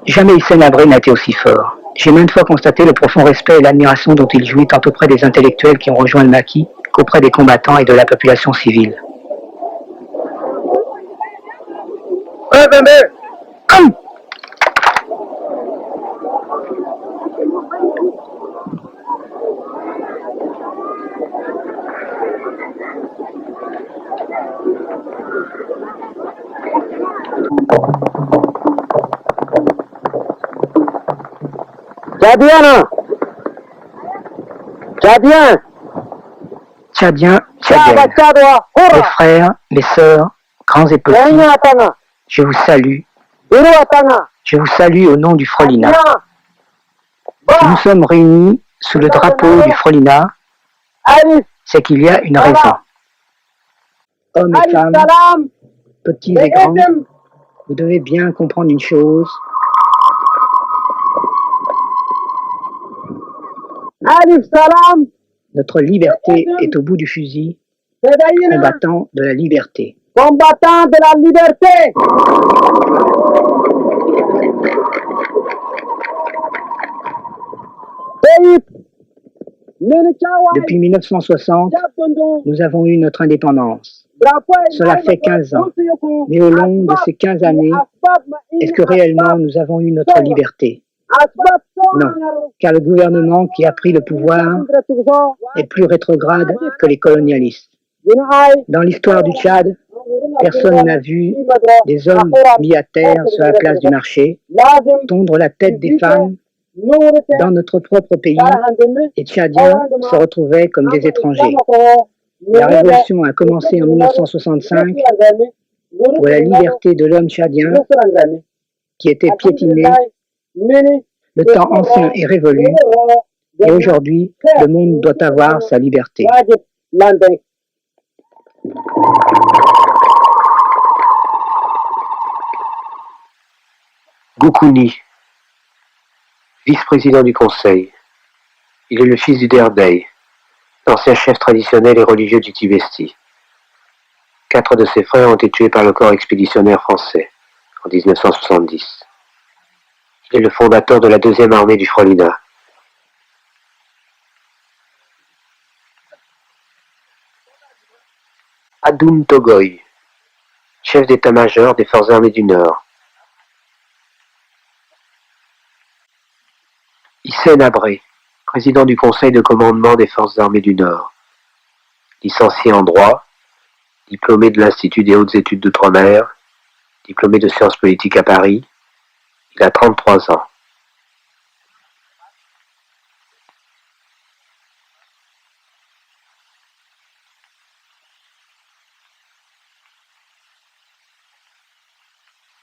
Jamais Hissène Habré n'a été aussi fort. J'ai maintes fois constaté le profond respect et l'admiration dont il jouit tant auprès des intellectuels qui ont rejoint le maquis qu'auprès des combattants et de la population civile. Tchadien, Tchadien, Tchadiens, Tchadiennes, mes frères, mes sœurs, grands et petits, je vous salue. Je vous salue au nom du Frolina. Si nous sommes réunis sous le drapeau du Frolina, c'est qu'il y a une raison. Hommes et femmes, petits et grands, vous devez bien comprendre une chose. Notre liberté est au bout du fusil, combattant de la liberté. Combattant de la liberté. Depuis 1960, nous avons eu notre indépendance. Cela fait 15 ans. Mais au long de ces 15 années, est-ce que réellement nous avons eu notre liberté? Non, car le gouvernement qui a pris le pouvoir est plus rétrograde que les colonialistes. Dans l'histoire du Tchad, personne n'a vu des hommes mis à terre sur la place du marché, tondre la tête des femmes dans notre propre pays, et Tchadiens se retrouvaient comme des étrangers. La révolution a commencé en 1965, où la liberté de l'homme tchadien, qui était piétinée, le temps ancien est révolu, et aujourd'hui, le monde doit avoir sa liberté. Goukouni, vice-président du Conseil. Il est le fils du Derdey, l'ancien chef traditionnel et religieux du Tibesti. 4 de ses frères ont été tués par le corps expéditionnaire français en 1970. Il est le fondateur de la 2e armée du Frolina. Adoum Togoy, chef d'état-major des forces armées du Nord. Hissène Habré, président du Conseil de commandement des forces armées du Nord. Licencié en droit, diplômé de l'Institut des hautes études d'outre-mer, diplômé de sciences politiques à Paris, il a 33 ans.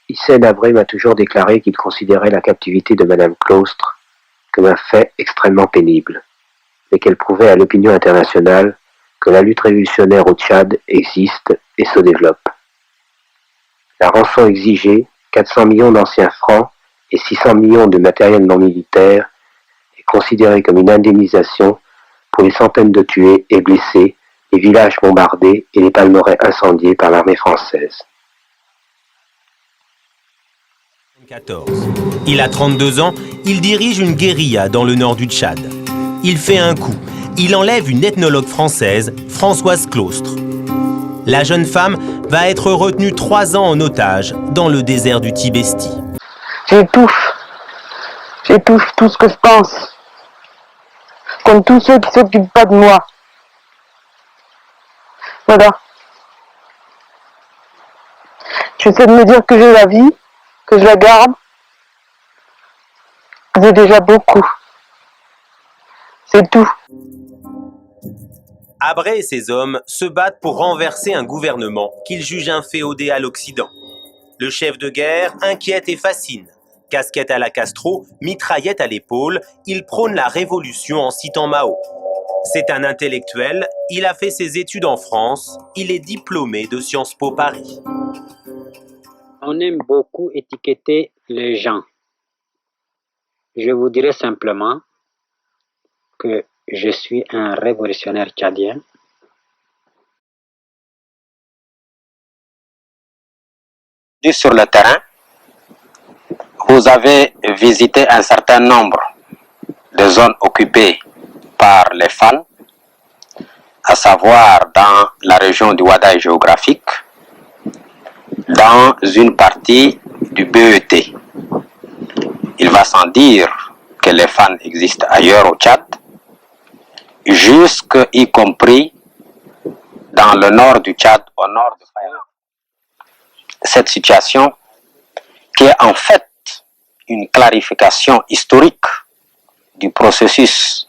Hissène Habré m'a toujours déclaré qu'il considérait la captivité de Madame Claustre comme un fait extrêmement pénible, mais qu'elle prouvait à l'opinion internationale que la lutte révolutionnaire au Tchad existe et se développe. La rançon exigée, 400 millions d'anciens francs et 600 millions de matériel non militaire, est considérée comme une indemnisation pour les centaines de tués et blessés, les villages bombardés et les palmeraies incendiés par l'armée française. Il a 32 ans, il dirige une guérilla dans le nord du Tchad. Il fait un coup, il enlève une ethnologue française, Françoise Claustre. La jeune femme va être retenue 3 ans en otage dans le désert du Tibesti. J'étouffe tout ce que je pense, comme tous ceux qui s'occupent pas de moi. Voilà. J'essaie de me dire que j'ai la vie, que je la garde. C'est déjà beaucoup. C'est tout. Habré et ses hommes se battent pour renverser un gouvernement qu'ils jugent inféodé à l'Occident. Le chef de guerre inquiète et fascine. Casquette à la Castro, mitraillette à l'épaule, il prône la révolution en citant Mao. C'est un intellectuel, il a fait ses études en France, il est diplômé de Sciences Po Paris. On aime beaucoup étiqueter les gens. Je vous dirais simplement que je suis un révolutionnaire tchadien. Sur le terrain, Vous avez visité un certain nombre de zones occupées par les fans, à savoir dans la région du Wadaï géographique, dans une partie du BET. Il va sans dire que les fans existent ailleurs au Tchad, y compris dans le nord du Tchad, au nord de Fayette. Cette situation, qui est en fait une clarification historique du processus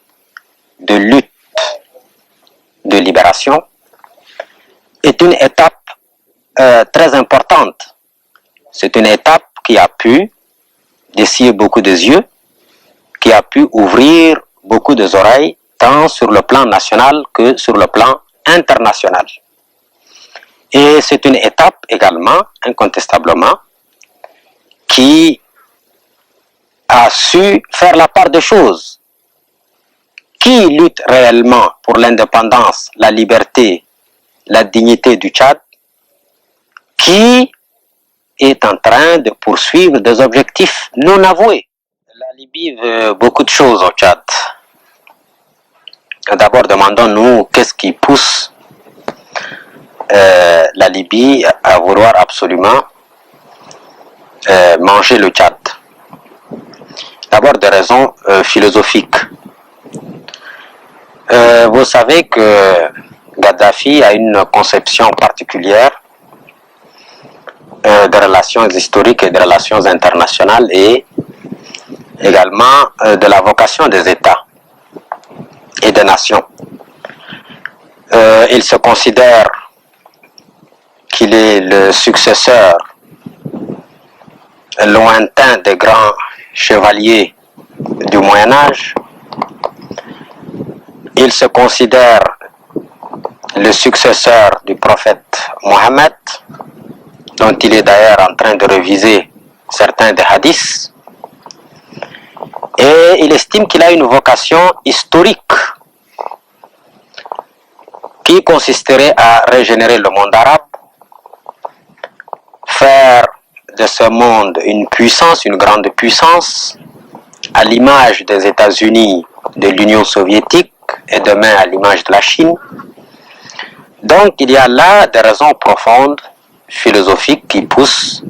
de lutte de libération, est une étape très importante. C'est une étape qui a pu dessiller beaucoup de yeux, qui a pu ouvrir beaucoup des oreilles, tant sur le plan national que sur le plan international. Et c'est une étape également, incontestablement, qui a su faire la part des choses. Qui lutte réellement pour l'indépendance, la liberté, la dignité du Tchad? Qui est en train de poursuivre des objectifs non avoués? La Libye veut beaucoup de choses au Tchad. D'abord, demandons-nous qu'est-ce qui pousse la Libye à vouloir absolument manger le Tchad. D'abord, des raisons philosophiques. Vous savez que Kadhafi a une conception particulière des relations historiques et des relations internationales et également de la vocation des États et des nations. Il se considère qu'il est le successeur lointain des grands chevaliers du Moyen-Âge. Il se considère le successeur du prophète Mohammed, dont il est d'ailleurs en train de réviser certains des hadiths. Et il estime qu'il a une vocation historique qui consisterait à régénérer le monde arabe, faire de ce monde une puissance, une grande puissance, à l'image des États-Unis, de l'Union soviétique et demain à l'image de la Chine. Donc il y a là des raisons profondes, philosophiques qui poussent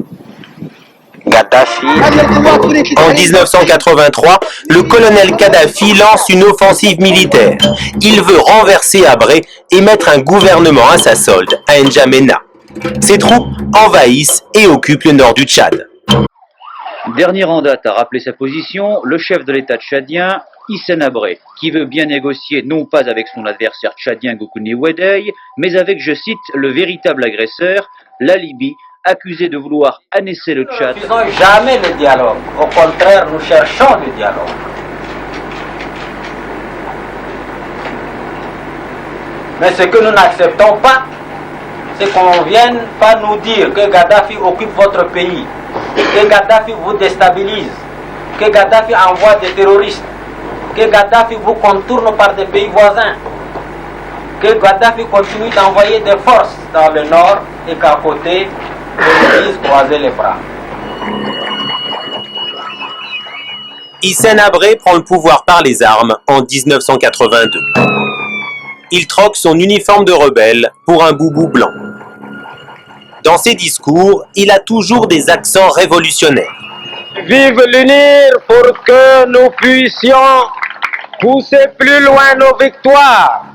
Kadhafi. En 1983, le colonel Kadhafi lance une offensive militaire. Il veut renverser Habré et mettre un gouvernement à sa solde à N'Djamena. Ses troupes envahissent et occupent le nord du Tchad. Dernier en date à rappeler sa position, le chef de l'État tchadien, Hissène Habré, qui veut bien négocier non pas avec son adversaire tchadien Goukouni Ouédeye, mais avec, je cite, le véritable agresseur, la Libye, accusé de vouloir annexier le Tchad. Nous ne refusons jamais le dialogue. Au contraire, nous cherchons le dialogue. Mais ce que nous n'acceptons pas, c'est qu'on ne vienne pas nous dire que Kadhafi occupe votre pays, que Kadhafi vous déstabilise, que Kadhafi envoie des terroristes, que Kadhafi vous contourne par des pays voisins, que Kadhafi continue d'envoyer des forces dans le nord et qu'à côté, ils disent croiser les bras. Hissène Habré prend le pouvoir par les armes en 1982. Il troque son uniforme de rebelle pour un boubou blanc. Dans ses discours, il a toujours des accents révolutionnaires. Vive l'UNIR pour que nous puissions pousser plus loin nos victoires,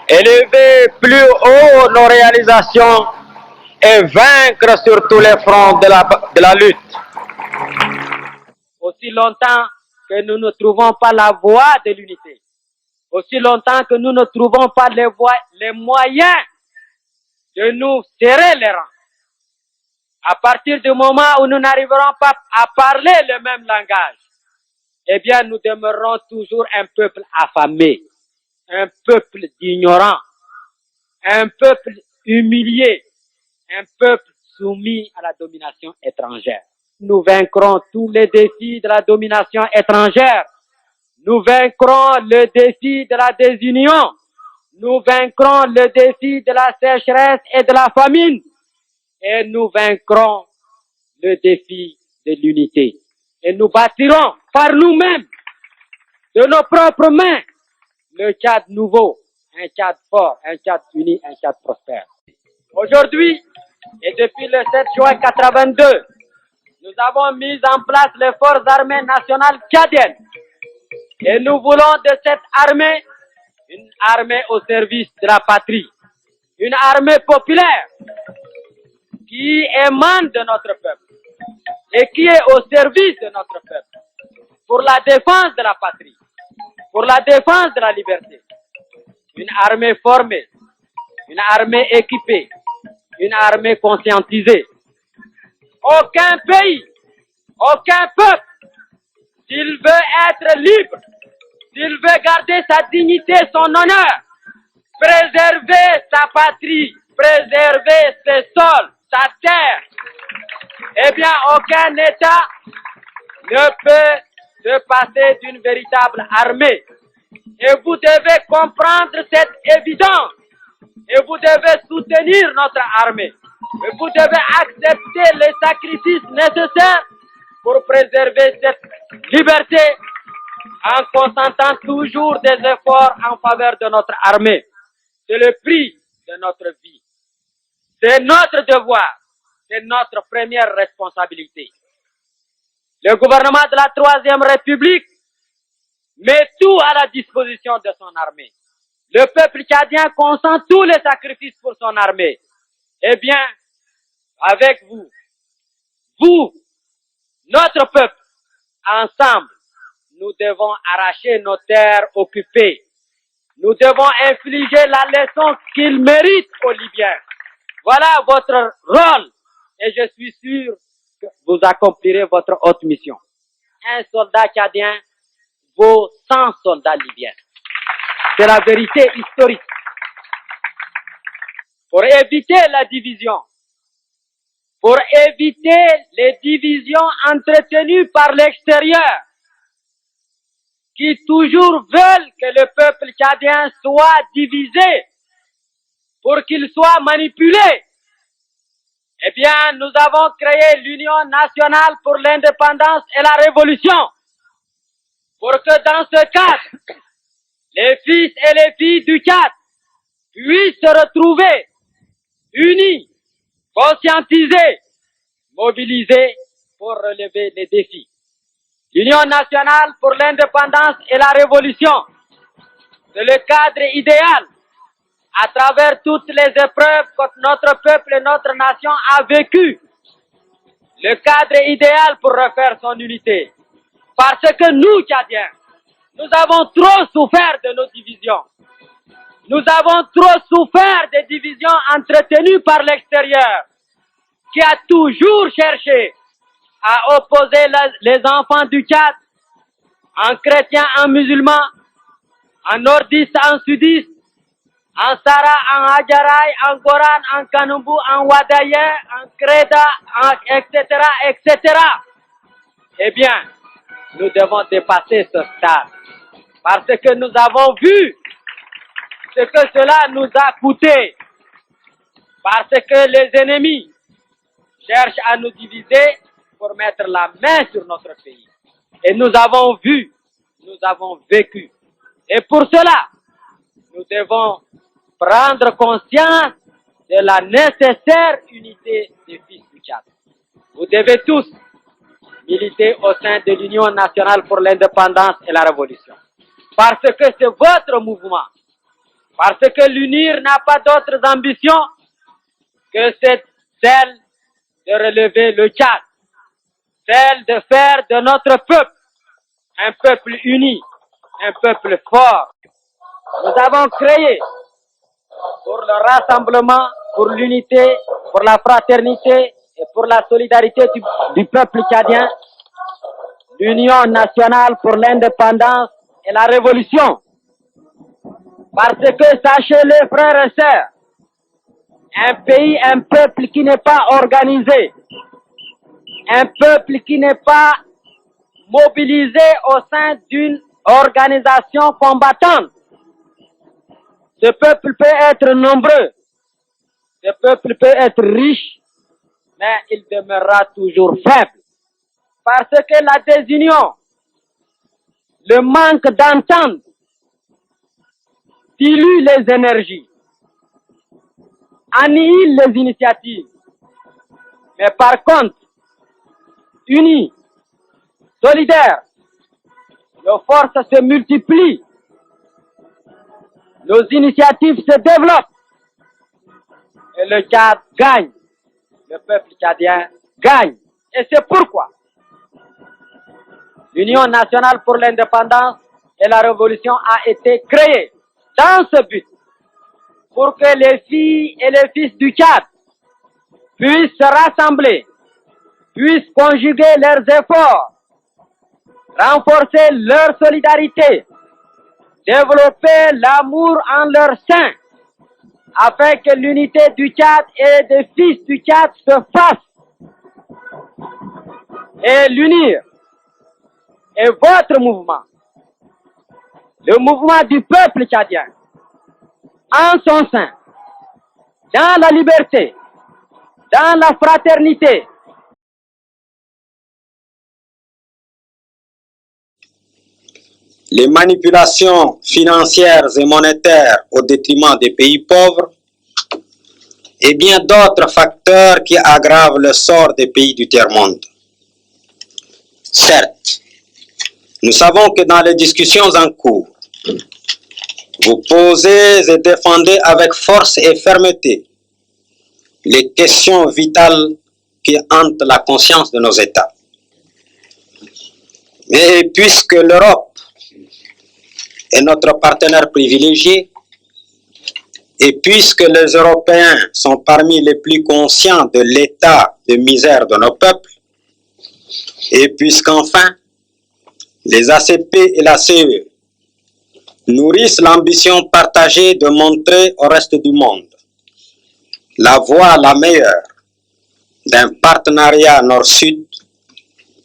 élever plus haut nos réalisations et vaincre sur tous les fronts de la lutte. Aussi longtemps que nous ne trouvons pas la voie de l'unité, aussi longtemps que nous ne trouvons pas les moyens de nous serrer les rangs, à partir du moment où nous n'arriverons pas à parler le même langage, eh bien nous demeurerons toujours un peuple affamé, un peuple d'ignorants, un peuple humilié, un peuple soumis à la domination étrangère. Nous vaincrons tous les défis de la domination étrangère. Nous vaincrons le défi de la désunion. Nous vaincrons le défi de la sécheresse et de la famine. Et nous vaincrons le défi de l'unité. et nous bâtirons par nous-mêmes, de nos propres mains, le Tchad nouveau, un Tchad fort, un Tchad uni, un Tchad prospère. Aujourd'hui, et depuis le 7 juin 82, nous avons mis en place les forces armées nationales tchadiennes. Et nous voulons de cette armée une armée au service de la patrie, une armée populaire qui émane de notre peuple et qui est au service de notre peuple pour la défense de la patrie, pour la défense de la liberté. Une armée formée, une armée équipée, une armée conscientisée. Aucun pays, aucun peuple, s'il veut être libre, s'il veut garder sa dignité, son honneur, préserver sa patrie, préserver ses sols, sa terre, eh bien, aucun État ne peut se passer d'une véritable armée. Et vous devez comprendre cette évidence. Et vous devez soutenir notre armée. Et vous devez accepter les sacrifices nécessaires pour préserver cette liberté en consentant toujours des efforts en faveur de notre armée. C'est le prix de notre vie. C'est notre devoir. C'est notre première responsabilité. Le gouvernement de la Troisième République met tout à la disposition de son armée. Le peuple tchadien consent tous les sacrifices pour son armée. Eh bien, avec vous, notre peuple, ensemble, nous devons arracher nos terres occupées. Nous devons infliger la leçon qu'ils méritent aux Libyens. Voilà votre rôle et je suis sûr que vous accomplirez votre haute mission. Un soldat tchadien vaut 100 soldats libyens. C'est la vérité historique. Pour éviter la division, pour éviter les divisions entretenues par l'extérieur, qui toujours veulent que le peuple tchadien soit divisé, pour qu'il soit manipulé, eh bien, nous avons créé l'Union nationale pour l'indépendance et la révolution, pour que dans ce cadre, les fils et les filles du Tchad puissent se retrouver unis, conscientisés, mobilisés pour relever les défis. L'Union nationale pour l'indépendance et la révolution, c'est le cadre idéal à travers toutes les épreuves que notre peuple et notre nation a vécues. Le cadre idéal pour refaire son unité. Parce que nous, Tchadiens, nous avons trop souffert de nos divisions. Nous avons trop souffert des divisions entretenues par l'extérieur, qui a toujours cherché à opposer les enfants du Tchad en chrétiens, en musulmans, en nordistes, en sudistes, en Sara, en Hadjaraï, en Goran, en Kanumbu, en Wadaye, en Kreda, etc., etc. Eh bien, nous devons dépasser ce stade. Parce que nous avons vu ce que cela nous a coûté. Parce que les ennemis cherchent à nous diviser pour mettre la main sur notre pays. Et nous avons vu, nous avons vécu. Et pour cela, nous devons prendre conscience de la nécessaire unité des fils du Tchad. Vous devez tous militer au sein de l'Union nationale pour l'indépendance et la révolution. Parce que c'est votre mouvement. Parce que l'UNIR n'a pas d'autres ambitions que celle de relever le Tchad. Celle de faire de notre peuple un peuple uni, un peuple fort. Nous avons créé pour le rassemblement, pour l'unité, pour la fraternité et pour la solidarité du peuple tchadien, l'Union nationale pour l'indépendance et la révolution. Parce que sachez-le, frères et sœurs, un pays, un peuple qui n'est pas organisé, un peuple qui n'est pas mobilisé au sein d'une organisation combattante, ce peuple peut être nombreux, ce peuple peut être riche, mais il demeurera toujours faible. Parce que la désunion, le manque d'entente dilue les énergies, annihile les initiatives. Mais par contre, unis, solidaires, nos forces se multiplient, nos initiatives se développent et le Tchad gagne, le peuple tchadien gagne. Et c'est pourquoi l'Union nationale pour l'indépendance et la révolution a été créée dans ce but, pour que les filles et les fils du Tchad puissent se rassembler, puissent conjuguer leurs efforts, renforcer leur solidarité, développer l'amour en leur sein, afin que l'unité du Tchad et des fils du Tchad se fasse. Et l'unir est votre mouvement, le mouvement du peuple tchadien, en son sein, dans la liberté, dans la fraternité. Les manipulations financières et monétaires au détriment des pays pauvres et bien d'autres facteurs qui aggravent le sort des pays du tiers-monde. Certes, nous savons que dans les discussions en cours, vous posez et défendez avec force et fermeté les questions vitales qui hantent la conscience de nos États. Mais puisque l'Europe est notre partenaire privilégié, et puisque les Européens sont parmi les plus conscients de l'état de misère de nos peuples, et puisqu'enfin, les ACP et la CE nourrissent l'ambition partagée de montrer au reste du monde la voie la meilleure d'un partenariat nord-sud,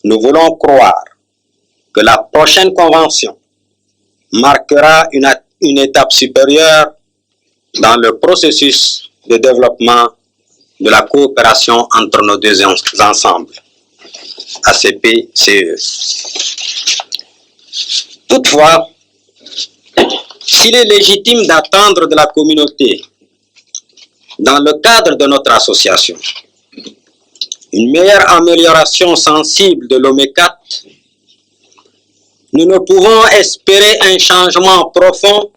nous voulons croire que la prochaine convention marquera une étape supérieure dans le processus de développement de la coopération entre nos deux ensembles, ACP-CE. Toutefois, s'il est légitime d'attendre de la communauté, dans le cadre de notre association, une meilleure amélioration sensible de l'OME4, nous ne pouvons espérer un changement profond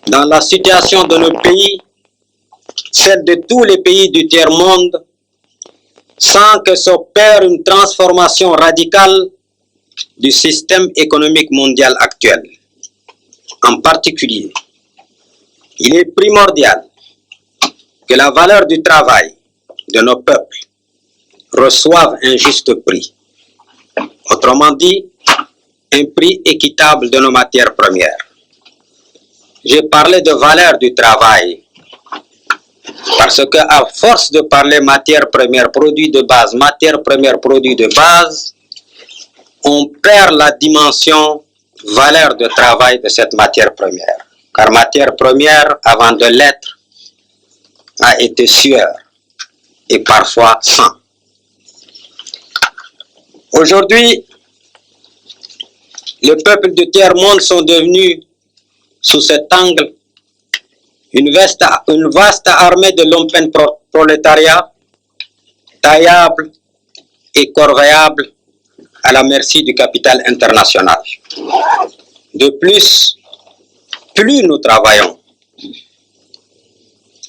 dans la situation de nos pays, celle de tous les pays du tiers-monde, sans que s'opère une transformation radicale du système économique mondial actuel. En particulier, il est primordial que la valeur du travail de nos peuples reçoive un juste prix. Autrement dit, un prix équitable de nos matières premières. J'ai parlé de valeur du travail parce que à force de parler matières premières, produits de base, matières premières, produits de base, on perd la dimension valeur de travail de cette matière première. Car matière première, avant de l'être, a été sueur et parfois sang. Aujourd'hui, les peuples du tiers-monde sont devenus, sous cet angle, une vaste armée de lumpenprolétariat, taillable et corvéable à la merci du capital international. De plus, plus nous travaillons,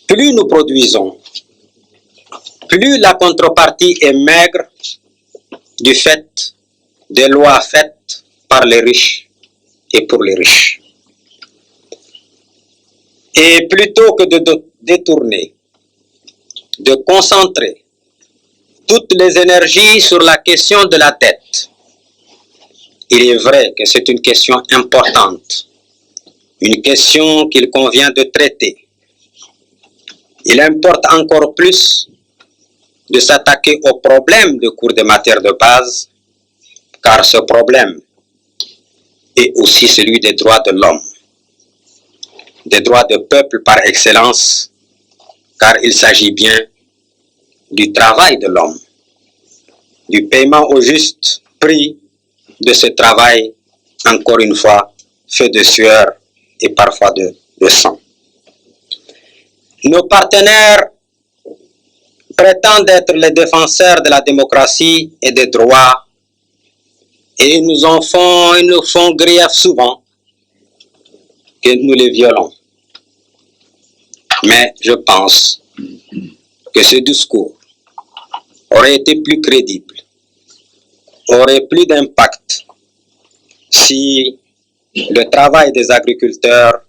plus nous produisons, plus la contrepartie est maigre du fait des lois faites par les riches et pour les riches. Et plutôt que de détourner, de concentrer toutes les énergies sur la question de la dette, il est vrai que c'est une question importante, une question qu'il convient de traiter. Il importe encore plus de s'attaquer au problème de cours des matières de base, car ce problème est aussi celui des droits de l'homme, des droits de peuple par excellence, car il s'agit bien du travail de l'homme. du paiement au juste prix de ce travail, encore une fois, fait de sueur et parfois de sang. Nos partenaires prétendent être les défenseurs de la démocratie et des droits et ils nous font grief souvent que nous les violons. Mais je pense que ce discours aurait été plus crédible, aurait plus d'impact si le travail des agriculteurs,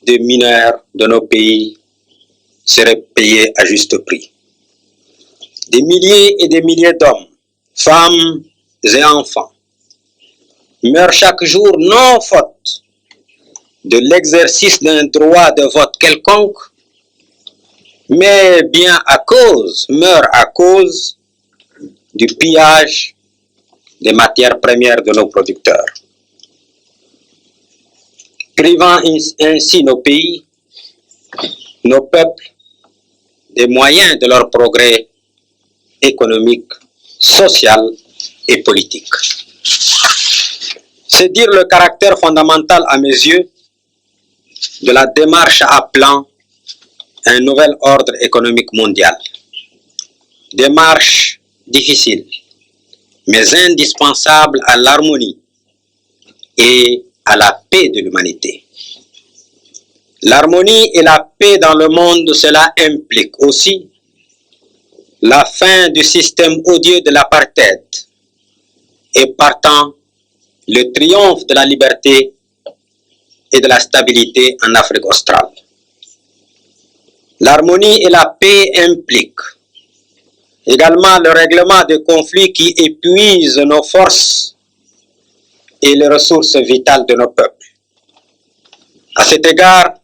des mineurs de nos pays serait payé à juste prix. Des milliers et des milliers d'hommes, femmes et enfants meurent chaque jour non faute de l'exercice d'un droit de vote quelconque, mais bien meurent à cause du pillage des matières premières de nos producteurs, privant ainsi nos pays, nos peuples, des moyens de leur progrès économique, social et politique. C'est dire le caractère fondamental à mes yeux de la démarche appelant un nouvel ordre économique mondial. Démarche difficile, mais indispensable à l'harmonie et à la paix de l'humanité. L'harmonie et la paix dans le monde, cela implique aussi la fin du système odieux de l'apartheid et partant le triomphe de la liberté et de la stabilité en Afrique australe. L'harmonie et la paix impliquent également le règlement des conflits qui épuisent nos forces et les ressources vitales de nos peuples. À cet égard,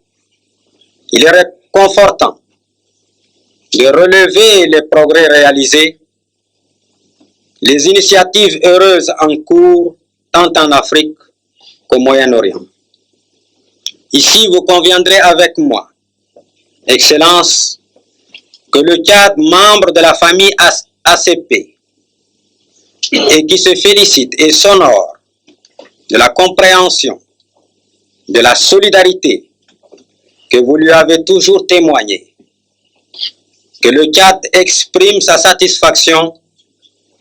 il est réconfortant de relever les progrès réalisés, les initiatives heureuses en cours tant en Afrique qu'au Moyen-Orient. Ici, vous conviendrez avec moi, Excellence, que le Tchad, membre de la famille ACP, et qui se félicite et s'honore de la compréhension, de la solidarité que vous lui avez toujours témoigné, que le Tchad exprime sa satisfaction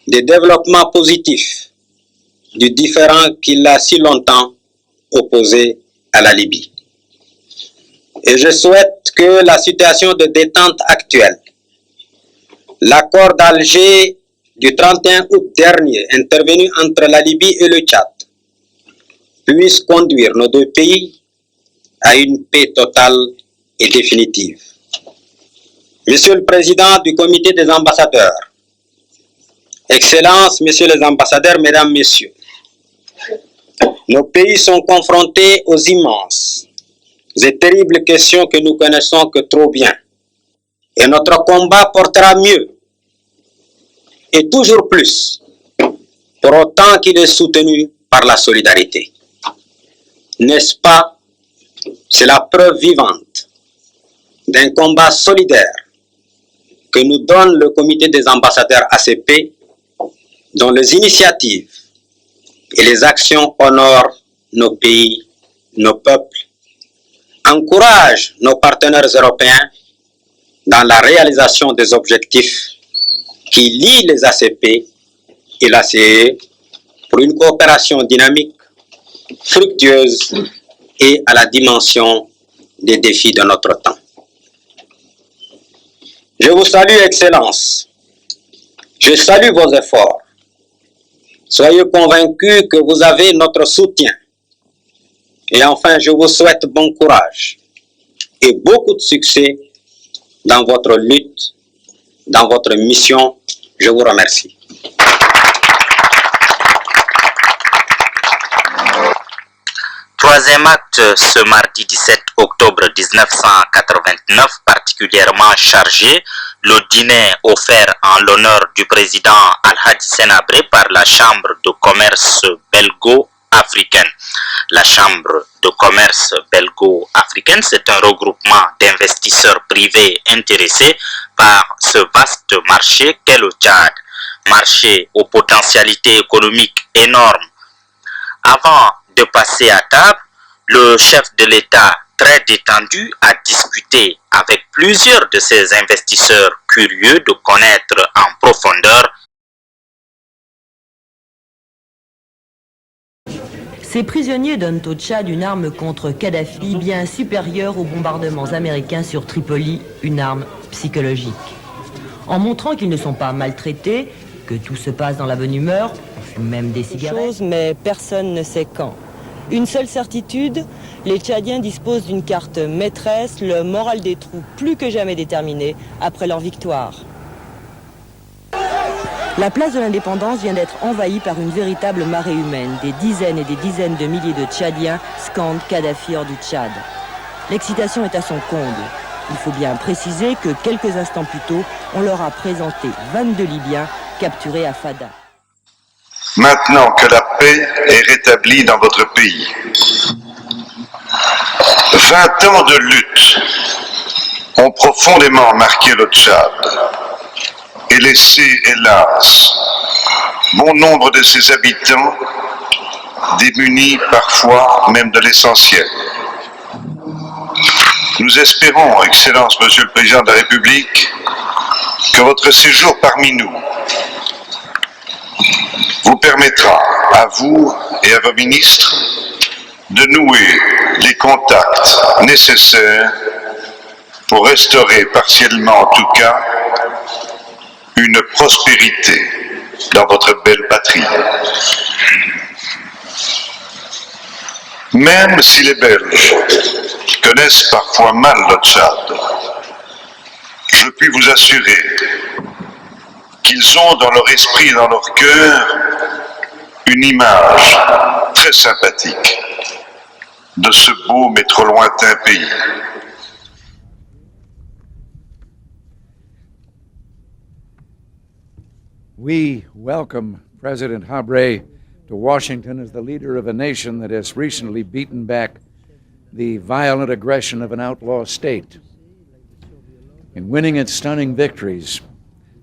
des développements positifs du différend qui l'a si longtemps opposé à la Libye. Et je souhaite que la situation de détente actuelle, l'accord d'Alger du 31 août dernier intervenu entre la Libye et le Tchad, puisse conduire nos deux pays à une paix totale et définitive. Monsieur le Président du Comité des ambassadeurs, Excellences, Messieurs les ambassadeurs, Mesdames, Messieurs, nos pays sont confrontés aux immenses et terribles questions que nous connaissons que trop bien. Et notre combat portera mieux et toujours plus, pour autant qu'il est soutenu par la solidarité. N'est-ce pas? C'est la preuve vivante d'un combat solidaire que nous donne le comité des ambassadeurs ACP, dont les initiatives et les actions honorent nos pays, nos peuples, encouragent nos partenaires européens dans la réalisation des objectifs qui lient les ACP et la CE pour une coopération dynamique, fructueuse et à la dimension des défis de notre temps. Je vous salue, Excellence. Je salue vos efforts. Soyez convaincus que vous avez notre soutien. Et enfin, je vous souhaite bon courage et beaucoup de succès dans votre lutte, dans votre mission. Je vous remercie. Troisième acte ce mardi 17 octobre 1989, particulièrement chargé, le dîner offert en l'honneur du président Al-Hadi Senabré par la Chambre de commerce belgo-africaine. La Chambre de commerce belgo-africaine, c'est un regroupement d'investisseurs privés intéressés par ce vaste marché qu'est le Tchad. marché aux potentialités économiques énormes. Avant de passer à table, le chef de l'État, très détendu, a discuté avec plusieurs de ses investisseurs curieux de connaître en profondeur. Ces prisonniers donnent au Tchad une arme contre Kadhafi bien supérieure aux bombardements américains sur Tripoli, une arme psychologique. En montrant qu'ils ne sont pas maltraités, que tout se passe dans la bonne humeur, on fume même des cigarettes, mais personne ne sait quand. Une seule certitude, les Tchadiens disposent d'une carte maîtresse, le moral des troupes plus que jamais déterminé après leur victoire. La place de l'indépendance vient d'être envahie par une véritable marée humaine. Des dizaines et des dizaines de milliers de Tchadiens scandent Kadhafi hors du Tchad. L'excitation est à son comble. Il faut bien préciser que quelques instants plus tôt, on leur a présenté 22 Libyens capturés à Fada. Maintenant que la paix est rétablie dans votre pays, 20 ans de lutte ont profondément marqué le Tchad et laissé, hélas, bon nombre de ses habitants démunis parfois même de l'essentiel. Nous espérons, Excellence, Monsieur le Président de la République, que votre séjour parmi nous vous permettra, à vous et à vos ministres, de nouer les contacts nécessaires pour restaurer partiellement, en tout cas, une prospérité dans votre belle patrie. Même si les Belges connaissent parfois mal le Tchad, je puis vous assurer qu'ils ont dans leur esprit et dans leur cœur une image très sympathique de ce beau mais trop lointain pays. We welcome President Habré to Washington as the leader of a nation that has recently beaten back the violent aggression of an outlaw state. In winning its stunning victories,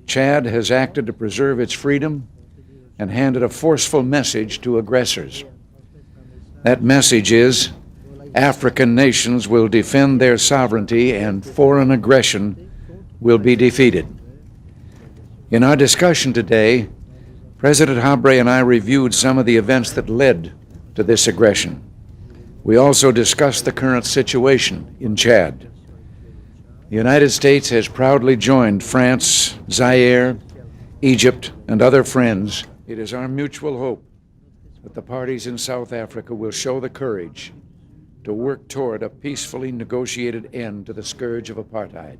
Chad has acted to preserve its freedom and handed a forceful message to aggressors. That message is, African nations will defend their sovereignty and foreign aggression will be defeated. In our discussion today, President Habré and I reviewed some of the events that led to this aggression. We also discussed the current situation in Chad. The United States has proudly joined France, Zaire, Egypt, and other friends. It is our mutual hope that the parties in South Africa will show the courage to work toward a peacefully negotiated end to the scourge of apartheid.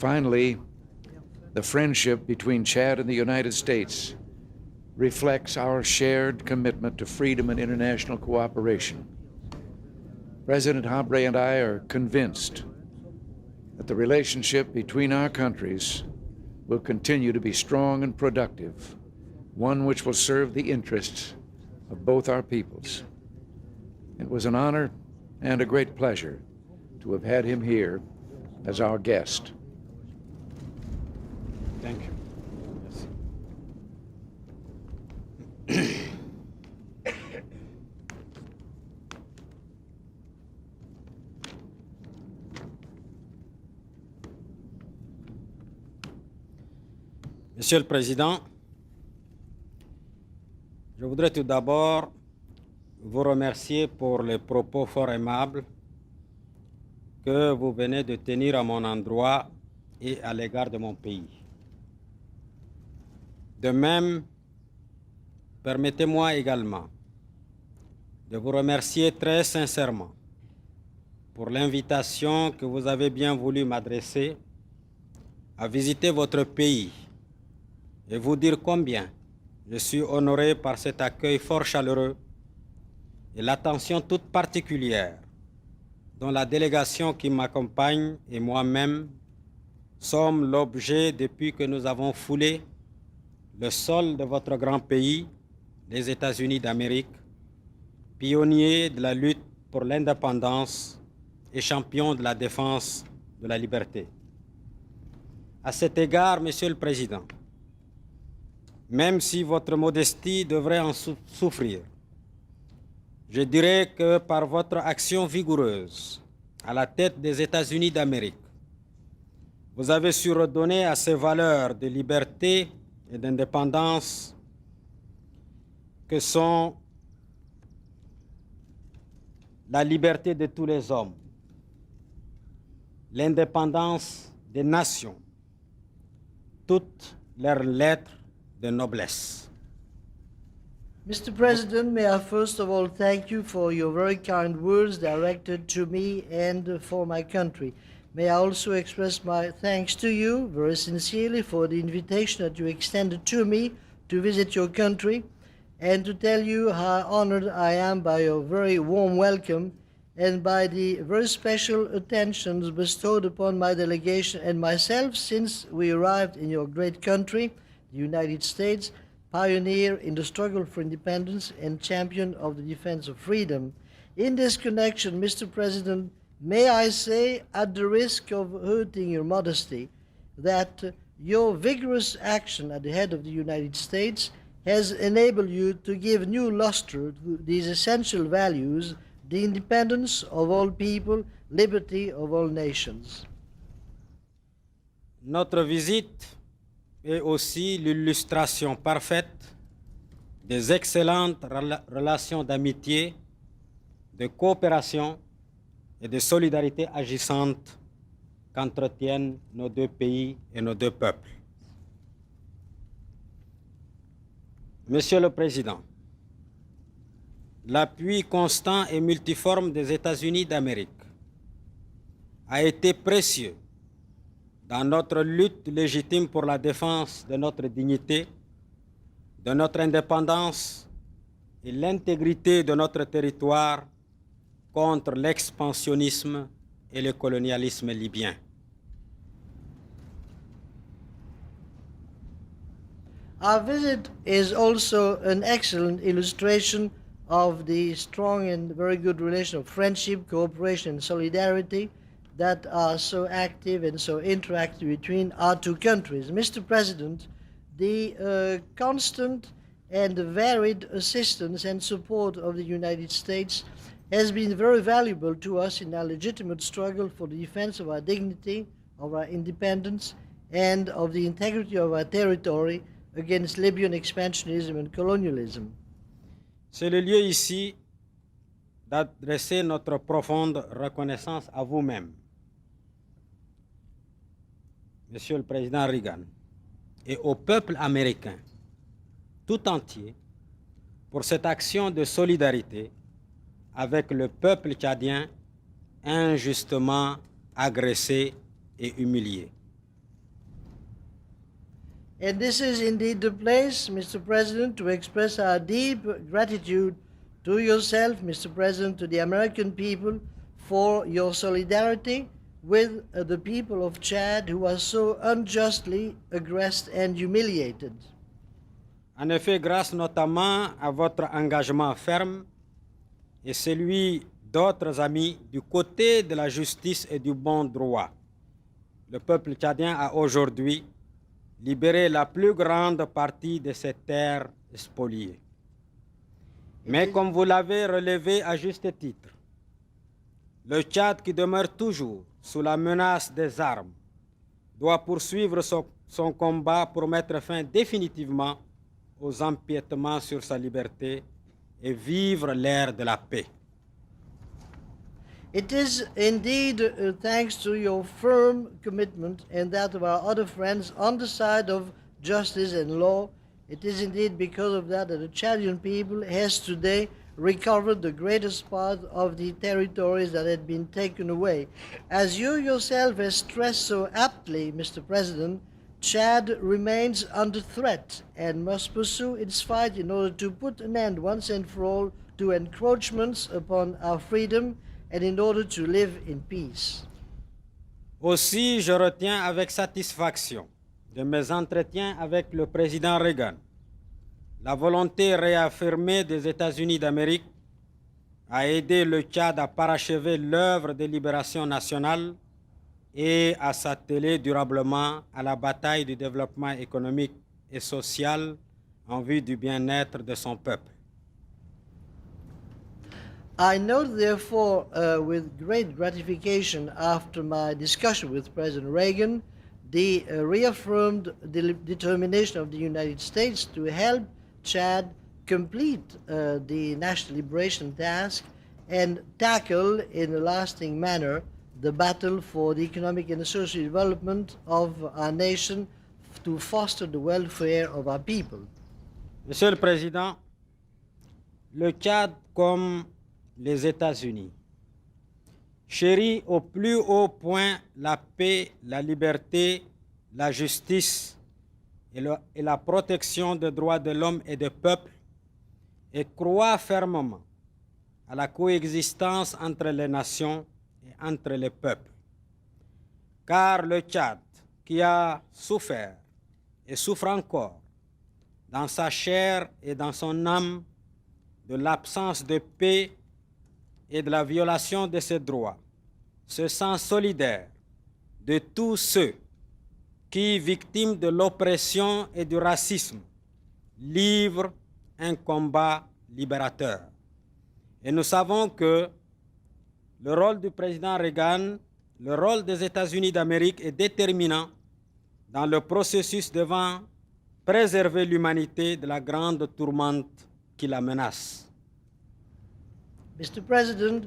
Finally, the friendship between Chad and the United States reflects our shared commitment to freedom and international cooperation. President Habré and I are convinced that the relationship between our countries will continue to be strong and productive, one which will serve the interests of both our peoples. It was an honor and a great pleasure to have had him here as our guest. Thank you. Monsieur le Président, je voudrais tout d'abord vous remercier pour les propos fort aimables que vous venez de tenir à mon endroit et à l'égard de mon pays. De même, permettez-moi également de vous remercier très sincèrement pour l'invitation que vous avez bien voulu m'adresser à visiter votre pays et vous dire combien je suis honoré par cet accueil fort chaleureux et l'attention toute particulière dont la délégation qui m'accompagne et moi-même sommes l'objet depuis que nous avons foulé le sol de votre grand pays, les États-Unis d'Amérique, pionnier de la lutte pour l'indépendance et champion de la défense de la liberté. À cet égard, Monsieur le Président, même si votre modestie devrait en souffrir. Je dirais que par votre action vigoureuse à la tête des États-Unis d'Amérique, vous avez su redonner à ces valeurs de liberté et d'indépendance que sont la liberté de tous les hommes, l'indépendance des nations, toutes leurs lettres de noblesse. Mr. President, may I first of all thank you for your very kind words directed to me and for my country. May I also express my thanks to you very sincerely for the invitation that you extended to me to visit your country and to tell you how honored I am by your very warm welcome and by the very special attentions bestowed upon my delegation and myself since we arrived in your great country, the United States, pioneer in the struggle for independence and champion of the defense of freedom. In this connection, Mr. President, may I say, at the risk of hurting your modesty, that your vigorous action at the head of the United States has enabled you to give new luster to these essential values, the independence of all people, liberty of all nations. Notre visite est aussi l'illustration parfaite des excellentes relations d'amitié, de coopération et de solidarité agissante qu'entretiennent nos deux pays et nos deux peuples. Monsieur le Président, l'appui constant et multiforme des États-Unis d'Amérique a été précieux dans notre lutte légitime pour la défense de notre dignité, de notre indépendance et l'intégrité de notre territoire contre l'expansionnisme et le colonialisme libyen. Our visit is also an excellent illustration of the strong and very good relation of friendship, cooperation, and solidarity that are so active and so interactive between our two countries. Mr. President, the constant and varied assistance and support of the United States has been very valuable to us in our legitimate struggle for the defense of our dignity, of our independence, and of the integrity of our territory against Libyan expansionism and colonialism. C'est le lieu ici d'adresser notre profonde reconnaissance à vous-même, Monsieur le Président Reagan, et au peuple américain tout entier pour cette action de solidarité avec le peuple tchadien injustement agressé et humilié. And this is indeed the place, Mr. President, to express our deep gratitude to yourself, Mr. President, to the American people for your solidarity with the people of Chad who are so unjustly aggressed and humiliated. En effet, grâce notamment à votre engagement ferme et celui d'autres amis du côté de la justice et du bon droit, le peuple tchadien a aujourd'hui libéré la plus grande partie de ses terres spoliées. Mais comme vous l'avez relevé à juste titre, le Tchad, qui demeure toujours sous la menace des armes, doit poursuivre son combat pour mettre fin définitivement aux empiétements sur sa liberté et vivre l'ère de la paix. It is indeed thanks to your firm commitment and that of our other friends on the side of justice and law, it is indeed because of that that the Chadian people has today recovered the greatest part of the territories that had been taken away. As you yourself have stressed so aptly, Mr. President, Chad remains under threat and must pursue its fight in order to put an end once and for all to encroachments upon our freedom and in order to live in peace. Aussi, je retiens avec satisfaction de mes entretiens avec le président Reagan la volonté réaffirmée des États-Unis d'Amérique à aider le Tchad à parachever l'œuvre de libération nationale et à s'atteler durablement à la bataille du développement économique et social en vue du bien-être de son peuple. I note, therefore, with great gratification after my discussion with President Reagan, the reaffirmed determination of the United States to help Chad complete the national liberation task and tackle in a lasting manner the battle for the economic and social development of our nation to foster the welfare of our people. Monsieur le Président, le Tchad, comme les États-Unis, chérit au plus haut point la paix, la liberté, la justice et la protection des droits de l'homme et des peuples et croit fermement à la coexistence entre les nations et entre les peuples. Car le Tchad, qui a souffert et souffre encore dans sa chair et dans son âme de l'absence de paix et de la violation de ses droits, se sent solidaire de tous ceux qui, victimes de l'oppression et du racisme, livrent un combat libérateur. Et nous savons que le rôle du président Reagan, le rôle des États-Unis d'Amérique est déterminant dans le processus devant préserver l'humanité de la grande tourmente qui la menace. Mr. President,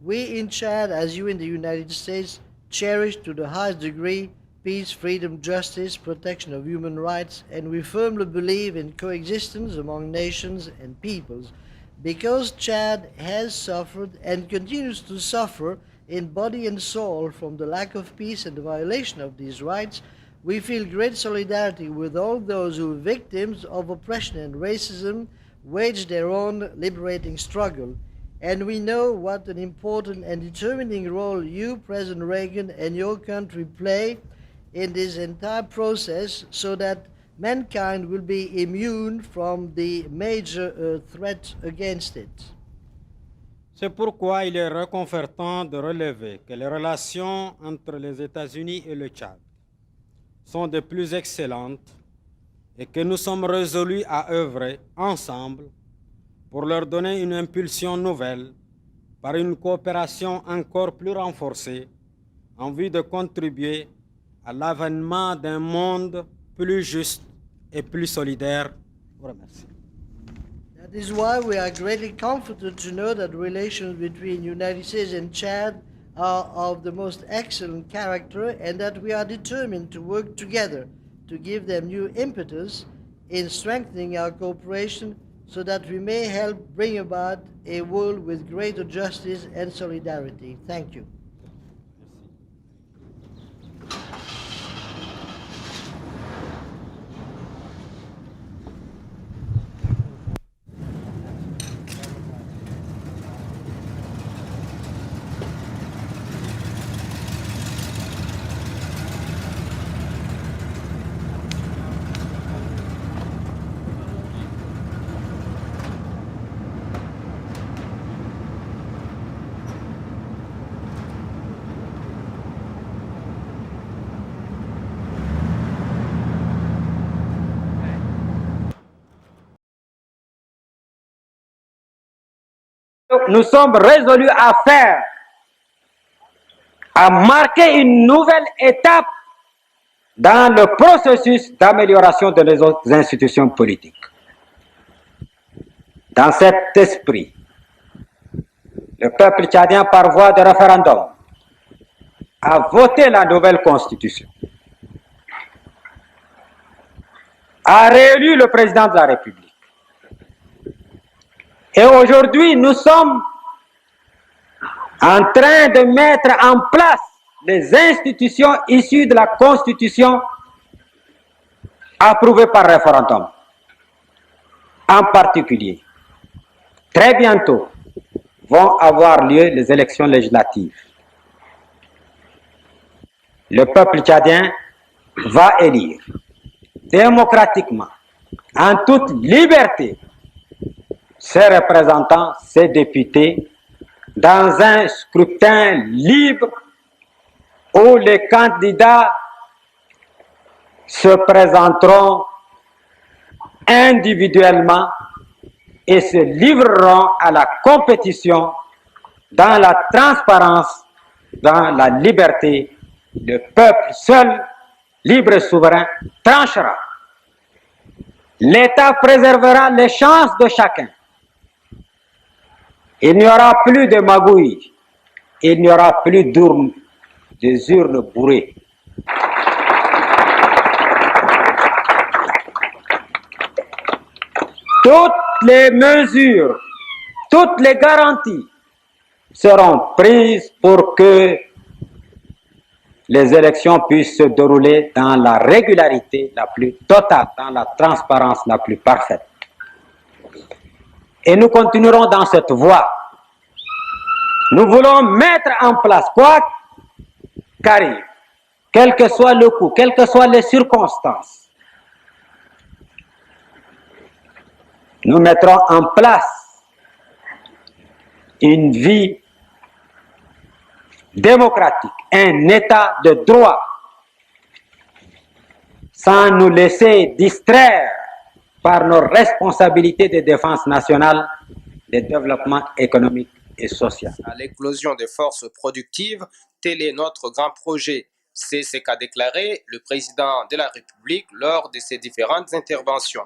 we in Chad, as you in the United States, cherish to the highest degree peace, freedom, justice, protection of human rights, and we firmly believe in coexistence among nations and peoples. Because Chad has suffered and continues to suffer in body and soul from the lack of peace and the violation of these rights, we feel great solidarity with all those who are victims of oppression and racism, wage their own liberating struggle. And we know what an important and determining role you, President Reagan, and your country play in this entire process so that mankind will be immune from the major threat against it. C'est pourquoi il est réconfortant de relever que les relations entre les États-Unis et le Tchad sont des plus excellentes et que nous sommes résolus à œuvrer ensemble pour leur donner une impulsion nouvelle par une coopération encore plus renforcée en vue de contribuer à l'avènement d'un monde plus juste et plus solidaire. Je vous remercie. That is why we are greatly comforted to know that relations between the United States and Chad are of the most excellent character and that we are determined to work together to give them new impetus in strengthening our cooperation so that we may help bring about a world with greater justice and solidarity. Thank you. Nous sommes résolus à faire, à marquer une nouvelle étape dans le processus d'amélioration de nos institutions politiques. Dans cet esprit, le peuple tchadien, par voie de référendum, a voté la nouvelle constitution, a réélu le président de la République. Et aujourd'hui, nous sommes en train de mettre en place les institutions issues de la Constitution approuvée par référendum. En particulier, très bientôt, vont avoir lieu les élections législatives. Le peuple tchadien va élire démocratiquement, en toute liberté, ses représentants, ses députés, dans un scrutin libre où les candidats se présenteront individuellement et se livreront à la compétition dans la transparence, dans la liberté. Le peuple seul, libre et souverain, tranchera. L'État préservera les chances de chacun. Il n'y aura plus de magouilles, il n'y aura plus d'urnes bourrées. Toutes les mesures, toutes les garanties seront prises pour que les élections puissent se dérouler dans la régularité la plus totale, dans la transparence la plus parfaite. Et nous continuerons dans cette voie. Nous voulons mettre en place, quoi qu'arrive, quel que soit le coût, quelles que soient les circonstances, nous mettrons en place une vie démocratique, un état de droit, sans nous laisser distraire par nos responsabilités de défense nationale, de développement économique et social. À l'éclosion des forces productives, tel est notre grand projet. C'est ce qu'a déclaré le président de la République lors de ses différentes interventions.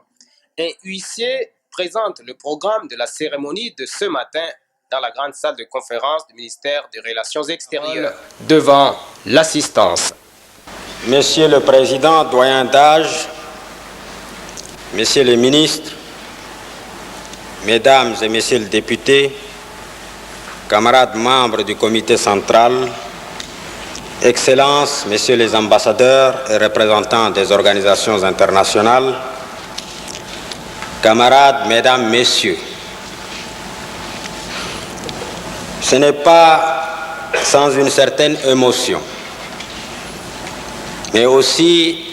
Un huissier présente le programme de la cérémonie de ce matin dans la grande salle de conférence du ministère des Relations extérieures, devant l'assistance. Monsieur le Président, doyen d'âge, Messieurs les ministres, Mesdames et Messieurs les députés, camarades membres du comité central, Excellences, Messieurs les ambassadeurs et représentants des organisations internationales, camarades, Mesdames, Messieurs, ce n'est pas sans une certaine émotion, mais aussi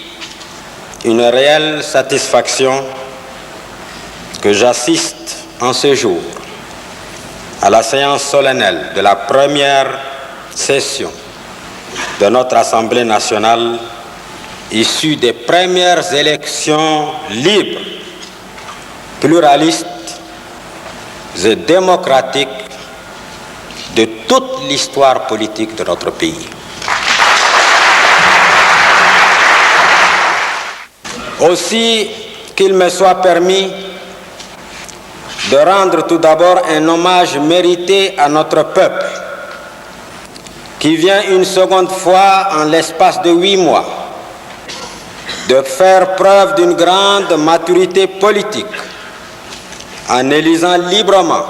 une réelle satisfaction que j'assiste en ce jour à la séance solennelle de la première session de notre Assemblée nationale issue des premières élections libres, pluralistes et démocratiques de toute l'histoire politique de notre pays. Aussi qu'il me soit permis de rendre tout d'abord un hommage mérité à notre peuple, qui vient une seconde fois en l'espace de 8 mois de faire preuve d'une grande maturité politique en élisant librement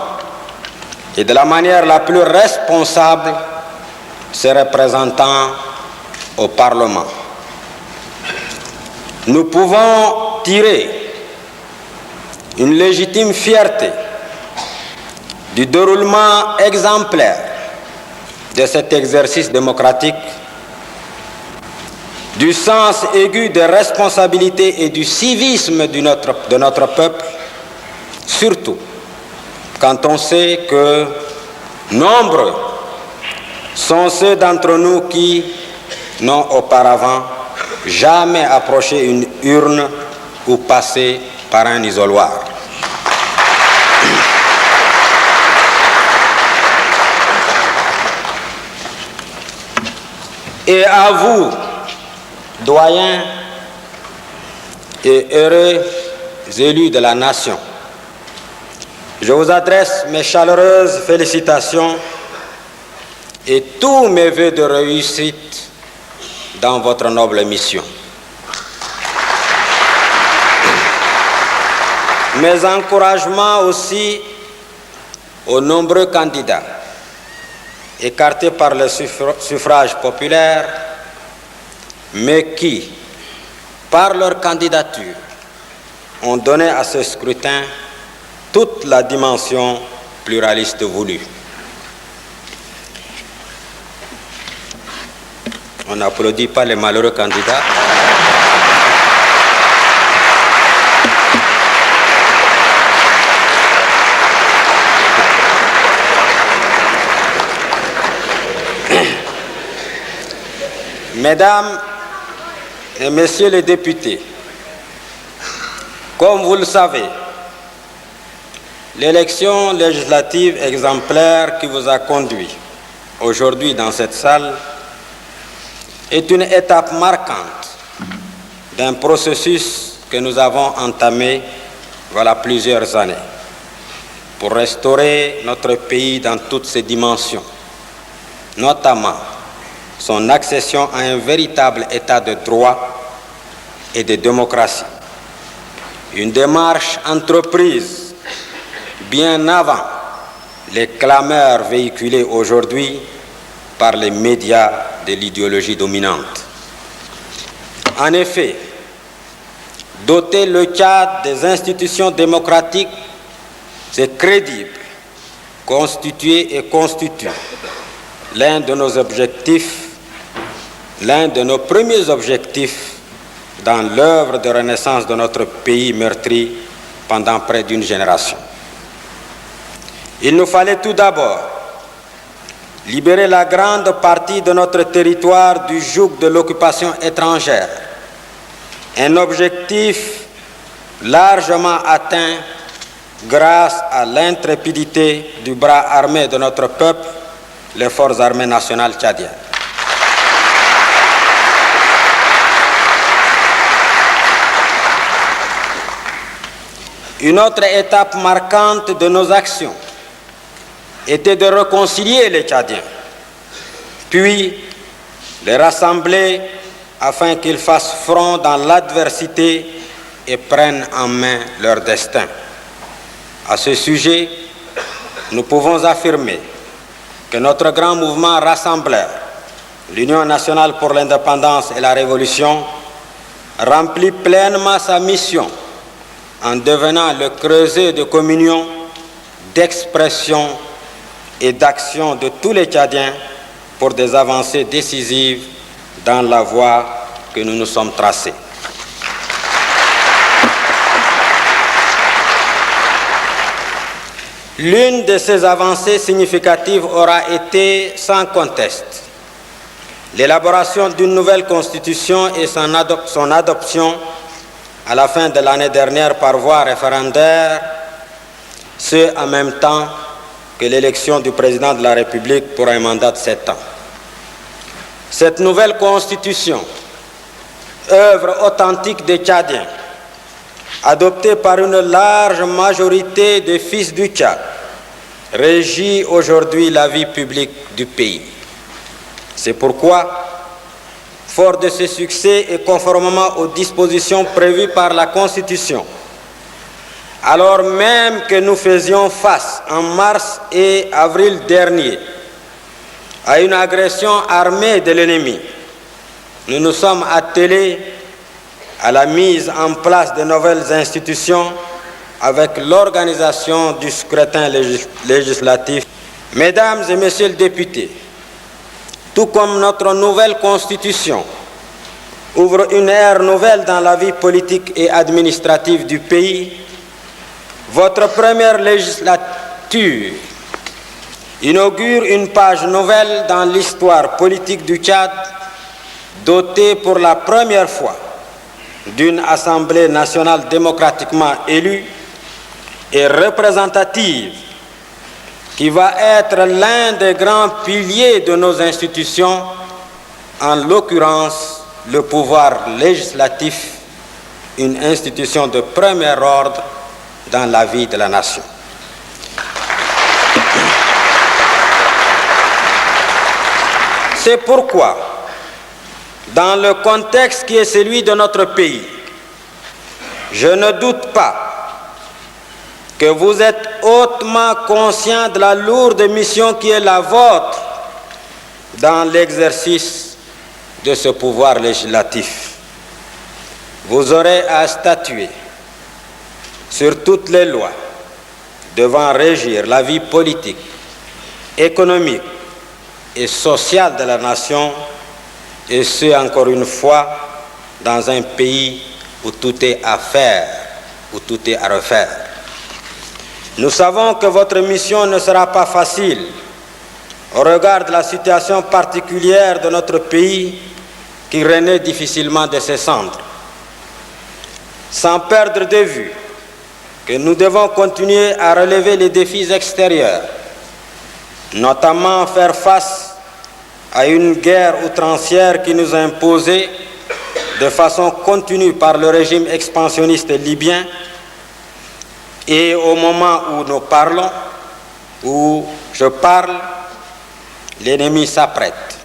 et de la manière la plus responsable ses représentants au Parlement. Nous pouvons tirer une légitime fierté du déroulement exemplaire de cet exercice démocratique, du sens aigu des responsabilités et du civisme de notre peuple, surtout quand on sait que nombreux sont ceux d'entre nous qui n'ont auparavant jamais approché une urne ou passé par un isoloir. Et à vous, doyens et heureux élus de la nation, je vous adresse mes chaleureuses félicitations et tous mes vœux de réussite dans votre noble mission. Mes encouragements aussi aux nombreux candidats écartés par le suffrage populaire, mais qui, par leur candidature, ont donné à ce scrutin toute la dimension pluraliste voulue. On n'applaudit pas les malheureux candidats. Mesdames et Messieurs les députés, Comme vous le savez, l'élection législative exemplaire qui vous a conduit aujourd'hui dans cette salle est une étape marquante d'un processus que nous avons entamé voilà plusieurs années pour restaurer notre pays dans toutes ses dimensions, notamment son accession à un véritable état de droit et de démocratie. Une démarche entreprise bien avant les clameurs véhiculées aujourd'hui par les médias de l'idéologie dominante. En effet, doter le Tchad des institutions démocratiques, c'est crédible, constituer et constitue l'un de nos objectifs, l'un de nos premiers objectifs dans l'œuvre de renaissance de notre pays meurtri pendant près d'une génération. Il nous fallait tout d'abord libérer la grande partie de notre territoire du joug de l'occupation étrangère, un objectif largement atteint grâce à l'intrépidité du bras armé de notre peuple, les forces armées nationales tchadiennes. Une autre étape marquante de nos actions était de réconcilier les Tchadiens, puis les rassembler afin qu'ils fassent front dans l'adversité et prennent en main leur destin. À ce sujet, nous pouvons affirmer que notre grand mouvement rassembleur, l'Union nationale pour l'indépendance et la révolution, remplit pleinement sa mission en devenant le creuset de communion, d'expression et d'action de tous les Tchadiens pour des avancées décisives dans la voie que nous nous sommes tracée. L'une de ces avancées significatives aura été, sans conteste, l'élaboration d'une nouvelle constitution et son adoption à la fin de l'année dernière par voie référendaire, ce en même temps que l'élection du président de la République pour un mandat de 7 ans. Cette nouvelle constitution, œuvre authentique des Tchadiens, adoptée par une large majorité des fils du Tchad, régit aujourd'hui la vie publique du pays. C'est pourquoi, fort de ce succès et conformément aux dispositions prévues par la Constitution, alors même que nous faisions face en mars et avril dernier à une agression armée de l'ennemi, nous nous sommes attelés à la mise en place de nouvelles institutions avec l'organisation du scrutin législatif. Mesdames et messieurs les députés, tout comme notre nouvelle constitution ouvre une ère nouvelle dans la vie politique et administrative du pays, votre première législature inaugure une page nouvelle dans l'histoire politique du Tchad, dotée pour la première fois d'une Assemblée nationale démocratiquement élue et représentative, qui va être l'un des grands piliers de nos institutions, en l'occurrence le pouvoir législatif, une institution de premier ordre dans la vie de la nation. C'est pourquoi, dans le contexte qui est celui de notre pays, je ne doute pas que vous êtes hautement conscient de la lourde mission qui est la vôtre dans l'exercice de ce pouvoir législatif. Vous aurez à statuer sur toutes les lois devant régir la vie politique, économique et sociale de la nation, et ce, encore une fois, dans un pays où tout est à faire, où tout est à refaire. Nous savons que votre mission ne sera pas facile au regard de la situation particulière de notre pays qui renaît difficilement de ses cendres. sans perdre de vue que nous devons continuer à relever les défis extérieurs, notamment faire face à une guerre outrancière qui nous a imposé de façon continue par le régime expansionniste libyen, et au moment où nous parlons, où je parle, l'ennemi s'apprête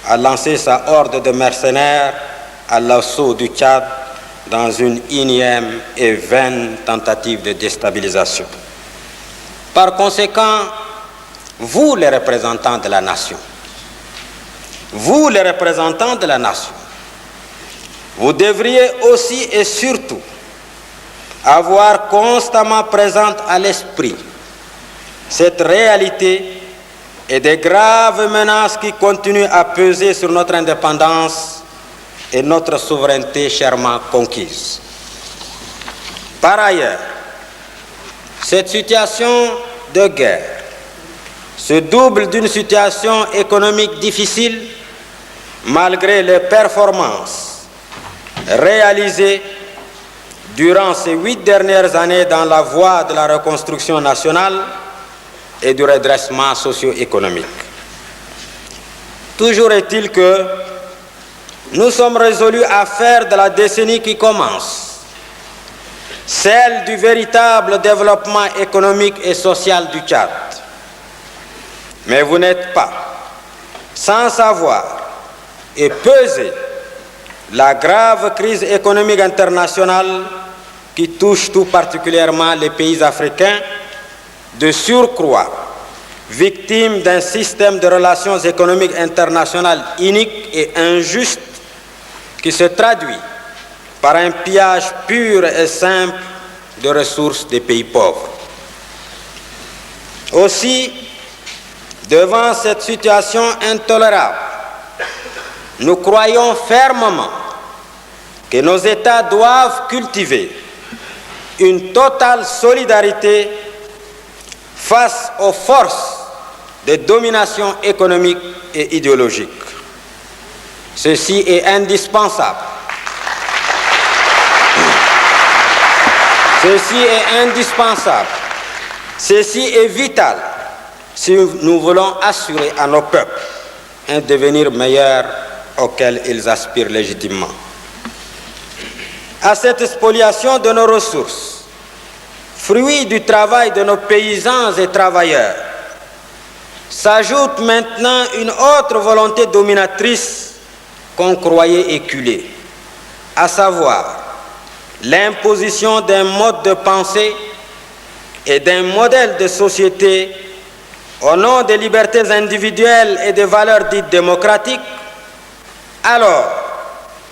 à lancer sa horde de mercenaires à l'assaut du Tchad dans une énième et vaine tentative de déstabilisation. Par conséquent, vous les représentants de la nation, vous les représentants de la nation, vous devriez aussi et surtout avoir constamment présente à l'esprit cette réalité et des graves menaces qui continuent à peser sur notre indépendance et notre souveraineté chèrement conquise. Par ailleurs, cette situation de guerre se double d'une situation économique difficile malgré les performances réalisées durant ces 8 dernières années dans la voie de la reconstruction nationale et du redressement socio-économique. Toujours est-il que nous sommes résolus à faire de la décennie qui commence celle du véritable développement économique et social du Tchad. Mais vous n'êtes pas sans savoir et peser la grave crise économique internationale qui touche tout particulièrement les pays africains, de surcroît victimes d'un système de relations économiques internationales inique et injuste qui se traduit par un pillage pur et simple de ressources des pays pauvres. Aussi, devant cette situation intolérable, nous croyons fermement que nos États doivent cultiver une totale solidarité face aux forces de domination économique et idéologique. Ceci est indispensable. Ceci est indispensable. Ceci est vital si nous voulons assurer à nos peuples un devenir meilleur auquel ils aspirent légitimement. À cette spoliation de nos ressources, fruit du travail de nos paysans et travailleurs, s'ajoute maintenant une autre volonté dominatrice qu'on croyait éculée, à savoir l'imposition d'un mode de pensée et d'un modèle de société au nom des libertés individuelles et des valeurs dites démocratiques, alors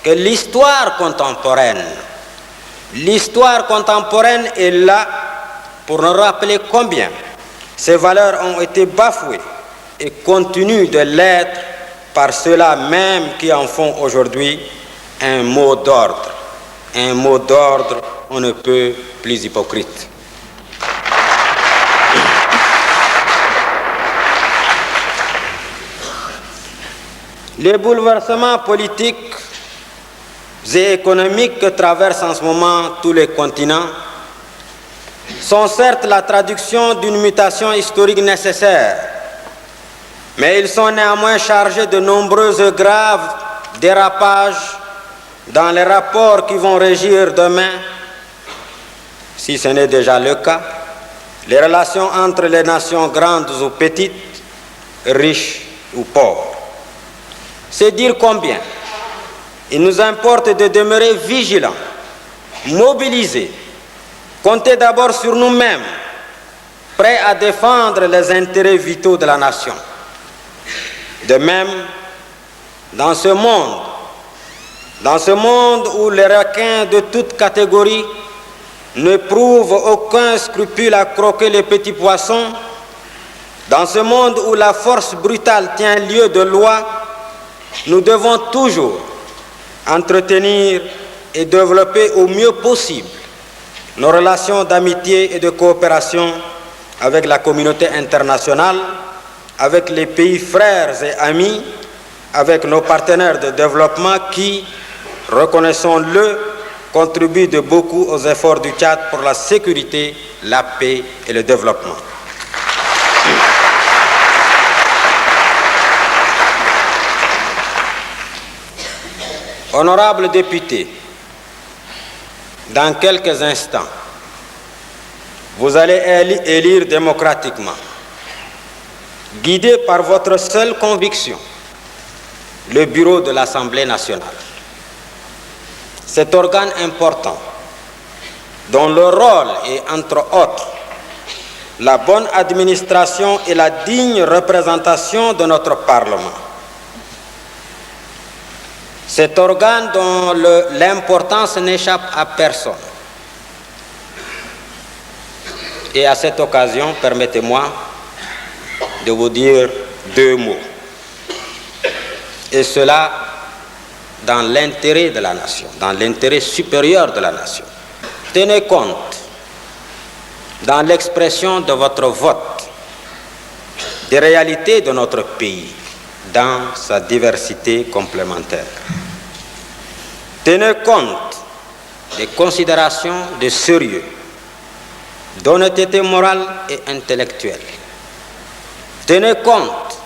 que l'histoire contemporaine est là pour nous rappeler combien ces valeurs ont été bafouées et continuent de l'être par ceux-là même qui en font aujourd'hui un mot d'ordre. Un mot d'ordre, on ne peut plus hypocrite. Les bouleversements politiques et économiques que traversent en ce moment tous les continents sont certes la traduction d'une mutation historique nécessaire, mais ils sont néanmoins chargés de nombreux et graves dérapages dans les rapports qui vont régir demain, si ce n'est déjà le cas, les relations entre les nations grandes ou petites, riches ou pauvres. C'est dire combien il nous importe de demeurer vigilants, mobilisés, compter d'abord sur nous-mêmes, prêts à défendre les intérêts vitaux de la nation. De même, dans ce monde où les requins de toutes catégories n'éprouvent aucun scrupule à croquer les petits poissons, dans ce monde où la force brutale tient lieu de loi, nous devons toujours entretenir et développer au mieux possible nos relations d'amitié et de coopération avec la communauté internationale, avec les pays frères et amis, avec nos partenaires de développement qui, reconnaissons-le, contribue de beaucoup aux efforts du Tchad pour la sécurité, la paix et le développement. Honorables députés, dans quelques instants, vous allez élire démocratiquement, guidé par votre seule conviction, le bureau de l'Assemblée nationale. Cet organe important, dont le rôle est, entre autres, la bonne administration et la digne représentation de notre Parlement. Cet organe dont l'importance n'échappe à personne. Et à cette occasion, permettez-moi de vous dire deux mots. Et cela dans l'intérêt de la nation, dans l'intérêt supérieur de la nation. Tenez compte, dans l'expression de votre vote, des réalités de notre pays, dans sa diversité complémentaire. Tenez compte des considérations de sérieux, d'honnêteté morale et intellectuelle. Tenez compte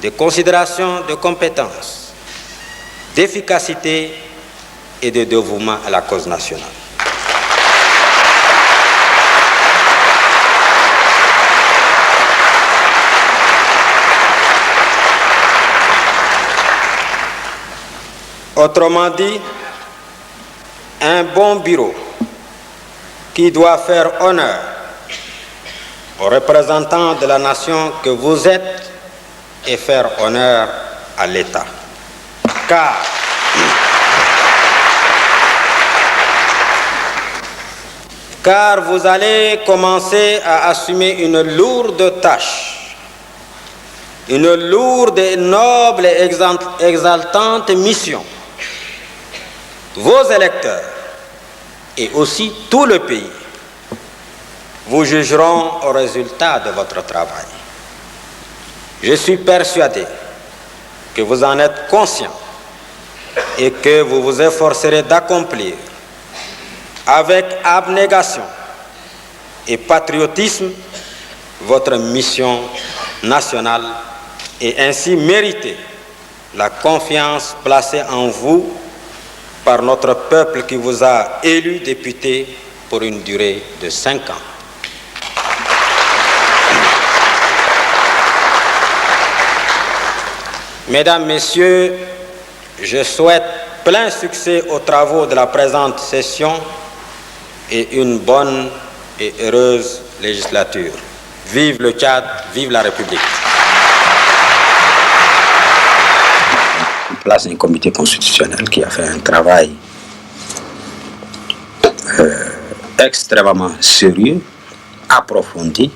des considérations de compétence, d'efficacité et de dévouement à la cause nationale. Autrement dit, un bon bureau qui doit faire honneur aux représentants de la nation que vous êtes et faire honneur à l'État. Car vous allez commencer à assumer une lourde tâche, une lourde et noble et exaltante mission. Vos électeurs et aussi tout le pays vous jugeront au résultat de votre travail. Je suis persuadé que vous en êtes conscient et que vous vous efforcerez d'accomplir avec abnégation et patriotisme votre mission nationale et ainsi mériter la confiance placée en vous par notre peuple qui vous a élu député pour une durée de 5 ans. Mesdames, Messieurs, je souhaite plein succès aux travaux de la présente session et une bonne et heureuse législature. Vive le Tchad, vive la République. Place un comité constitutionnel qui a fait un travail extrêmement sérieux, approfondi.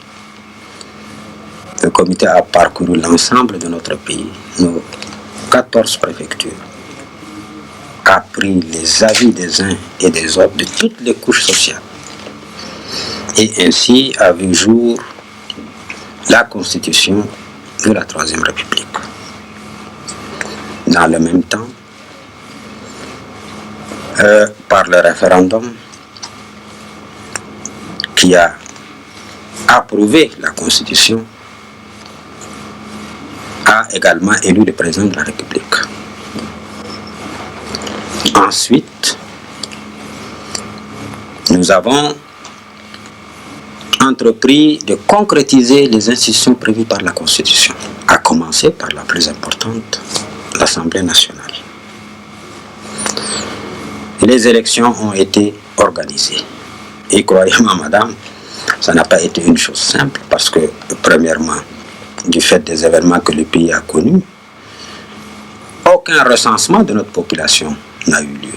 Le comité a parcouru l'ensemble de notre pays, nos 14 préfectures, a pris les avis des uns et des autres de toutes les couches sociales et ainsi a vu jour la constitution de la Troisième République. Dans le même temps, par le référendum qui a approuvé la Constitution, a également élu le président de la République. Ensuite, nous avons entrepris de concrétiser les institutions prévues par la Constitution, à commencer par la plus importante, l'Assemblée nationale. Les élections ont été organisées. Et croyez-moi, madame, ça n'a pas été une chose simple parce que, premièrement, du fait des événements que le pays a connus, aucun recensement de notre population n'a eu lieu.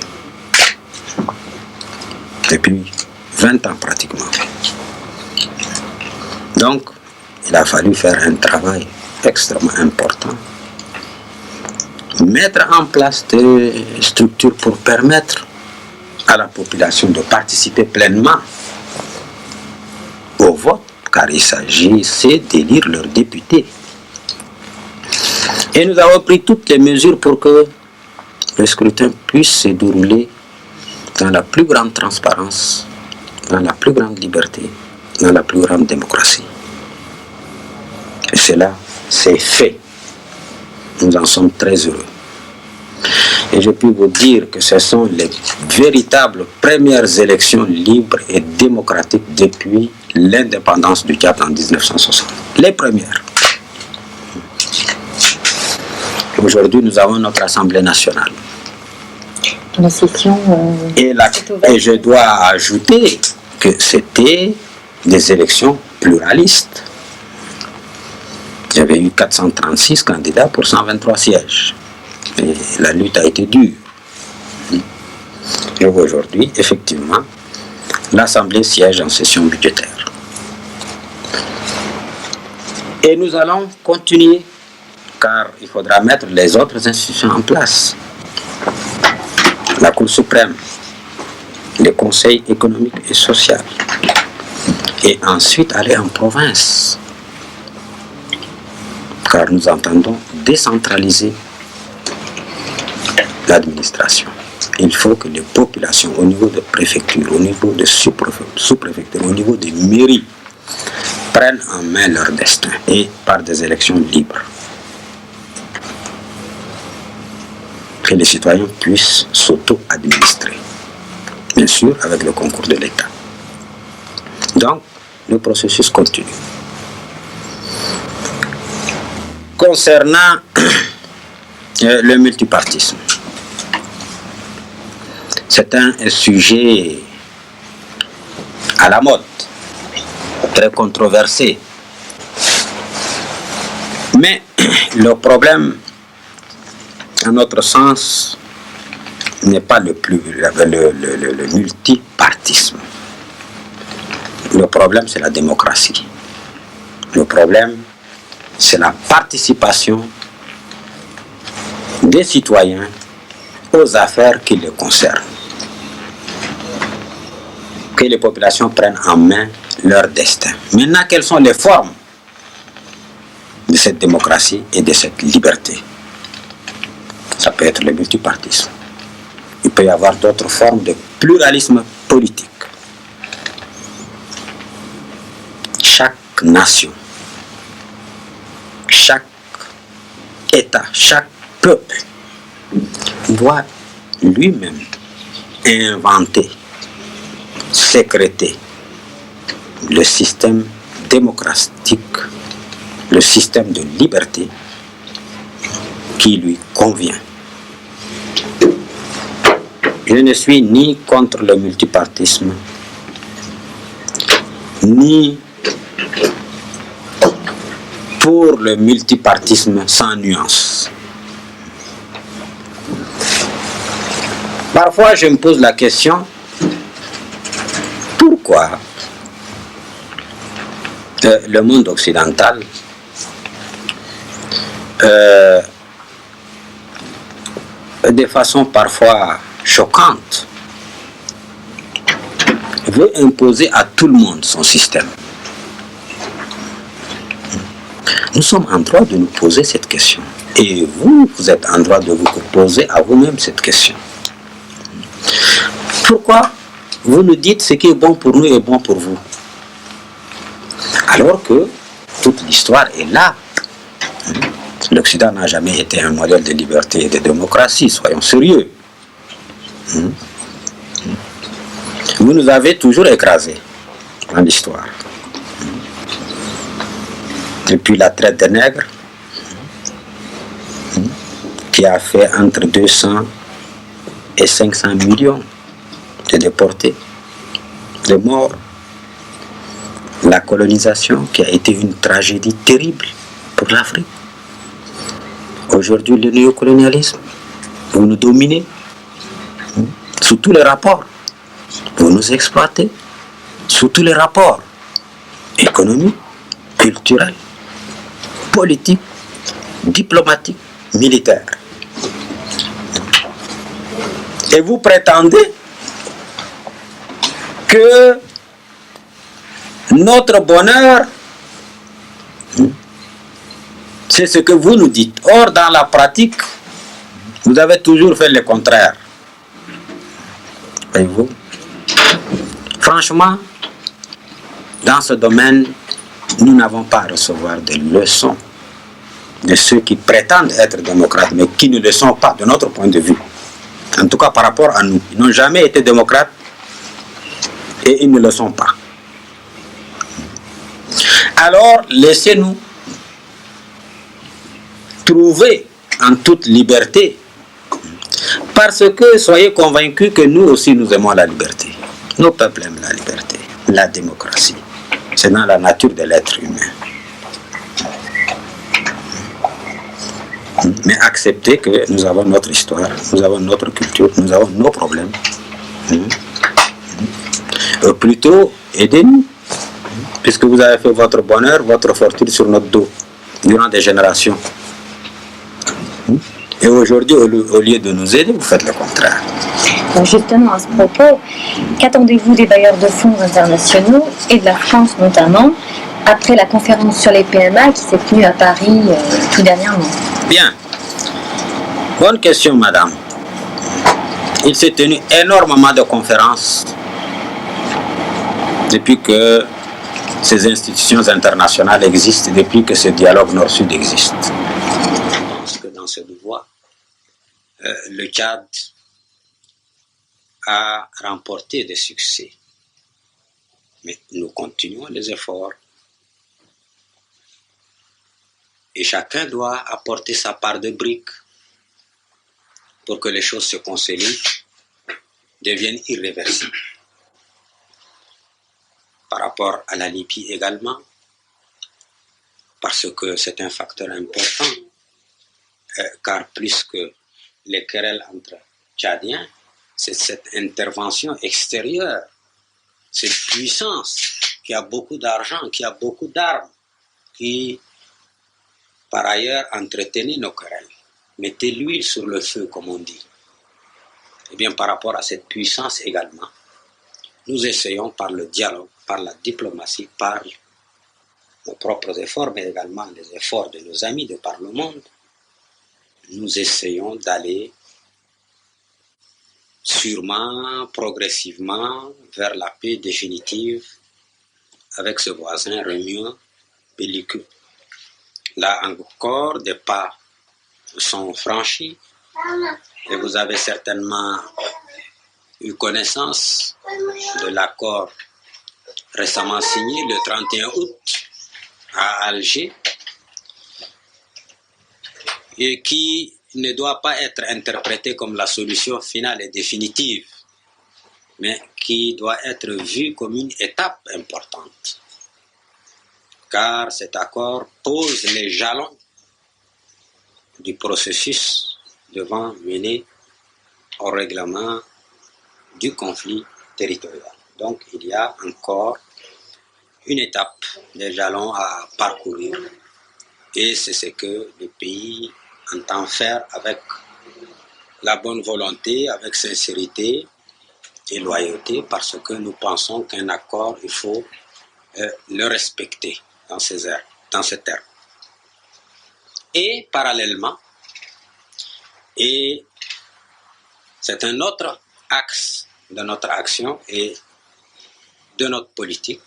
Depuis 20 ans pratiquement. Donc, il a fallu faire un travail extrêmement important. Mettre en place des structures pour permettre à la population de participer pleinement au vote, car il s'agissait d'élire leurs députés. Et nous avons pris toutes les mesures pour que le scrutin puisse se dérouler dans la plus grande transparence, dans la plus grande liberté, dans la plus grande démocratie. Et cela, c'est fait. Nous en sommes très heureux. Et je peux vous dire que ce sont les véritables premières élections libres et démocratiques depuis l'indépendance du Tchad en 1960. Les premières. Aujourd'hui, nous avons notre Assemblée nationale. La session... Et je dois ajouter que c'était des élections pluralistes. Il y avait eu 436 candidats pour 123 sièges. Et la lutte a été dure. Et aujourd'hui, effectivement, l'Assemblée siège en session budgétaire. Et nous allons continuer, car il faudra mettre les autres institutions en place. La Cour suprême, le Conseil économique et social, et ensuite aller en province, car nous entendons décentraliser l'administration. Il faut que les populations au niveau de préfecture, au niveau de sous-préfecture, au niveau des mairies, prennent en main leur destin et par des élections libres. Que les citoyens puissent s'auto-administrer, bien sûr avec le concours de l'État. Donc, le processus continue. Concernant le multipartisme, c'est un sujet à la mode, très controversé. Mais le problème, à notre sens, n'est pas le multipartisme. Le problème, c'est la démocratie. Le problème, c'est la participation des citoyens aux affaires qui les concernent. Que les populations prennent en main leur destin. Maintenant, quelles sont les formes de cette démocratie et de cette liberté? Ça peut être le multipartisme. Il peut y avoir d'autres formes de pluralisme politique. Chaque nation, chaque État, chaque peuple doit lui-même inventer, sécréter le système démocratique, le système de liberté qui lui convient. Je ne suis ni contre le multipartisme, ni pour le multipartisme sans nuance. Parfois, je me pose la question, pourquoi le monde occidental de façon parfois choquante veut imposer à tout le monde son système. Nous sommes en droit de nous poser cette question. Et vous, vous êtes en droit de vous poser à vous-même cette question. Pourquoi vous nous dites ce qui est bon pour nous est bon pour vous? Alors que toute l'histoire est là. L'Occident n'a jamais été un modèle de liberté et de démocratie, soyons sérieux. Vous nous avez toujours écrasés dans l'histoire. Depuis la traite des nègres, qui a fait entre 200 et 500 millions de déportés, de morts. La colonisation qui a été une tragédie terrible pour l'Afrique. Aujourd'hui, le néocolonialisme, vous nous dominez sous tous les rapports. Vous nous exploitez sous tous les rapports économiques, culturels, politiques, diplomatiques, militaires. Et vous prétendez que notre bonheur, c'est ce que vous nous dites. Or, dans la pratique, vous avez toujours fait le contraire. Voyez-vous? Franchement, dans ce domaine, nous n'avons pas à recevoir des leçons de ceux qui prétendent être démocrates, mais qui ne le sont pas, de notre point de vue. En tout cas, par rapport à nous. Ils n'ont jamais été démocrates et ils ne le sont pas. Alors, laissez-nous trouver en toute liberté, parce que soyez convaincus que nous aussi nous aimons la liberté. Nos peuples aiment la liberté, la démocratie. C'est dans la nature de l'être humain. Mais acceptez que nous avons notre histoire, nous avons notre culture, nous avons nos problèmes. Plutôt, aidez-nous, puisque vous avez fait votre bonheur, votre fortune sur notre dos, durant des générations. Et aujourd'hui, au lieu de nous aider, vous faites le contraire. Donc justement, à ce propos, qu'attendez-vous des bailleurs de fonds internationaux et de la France notamment, après la conférence sur les PMA qui s'est tenue à Paris tout dernièrement? Bien. Bonne question, madame. Il s'est tenu énormément de conférences depuis que ces institutions internationales existent, depuis que ce dialogue Nord-Sud existe. Je pense que dans cette voie, le Tchad a remporté des succès. Mais nous continuons les efforts. Et chacun doit apporter sa part de briques pour que les choses se consolident, deviennent irréversibles. Par rapport à la Libye également, parce que c'est un facteur important, car plus que les querelles entre Tchadiens, c'est cette intervention extérieure, cette puissance qui a beaucoup d'argent, qui a beaucoup d'armes, qui par ailleurs entretenait nos querelles, mettez l'huile sur le feu comme on dit. Eh bien par rapport à cette puissance également, nous essayons par le dialogue, par la diplomatie, par nos propres efforts, mais également les efforts de nos amis de par le monde, nous essayons d'aller sûrement, progressivement, vers la paix définitive avec ce voisin remuant, belliqueux. Là encore, des pas sont franchis et vous avez certainement eu connaissance de l'accord récemment signé le 31 août à Alger et qui ne doit pas être interprété comme la solution finale et définitive, mais qui doit être vu comme une étape importante. Car cet accord pose les jalons du processus devant mener au règlement du conflit territorial. Donc il y a encore une étape, des jalons à parcourir. Et c'est ce que le pays entend faire avec la bonne volonté, avec sincérité et loyauté, parce que nous pensons qu'un accord, il faut le respecter dans ces termes. Et parallèlement, et c'est un autre axe de notre action et de notre politique,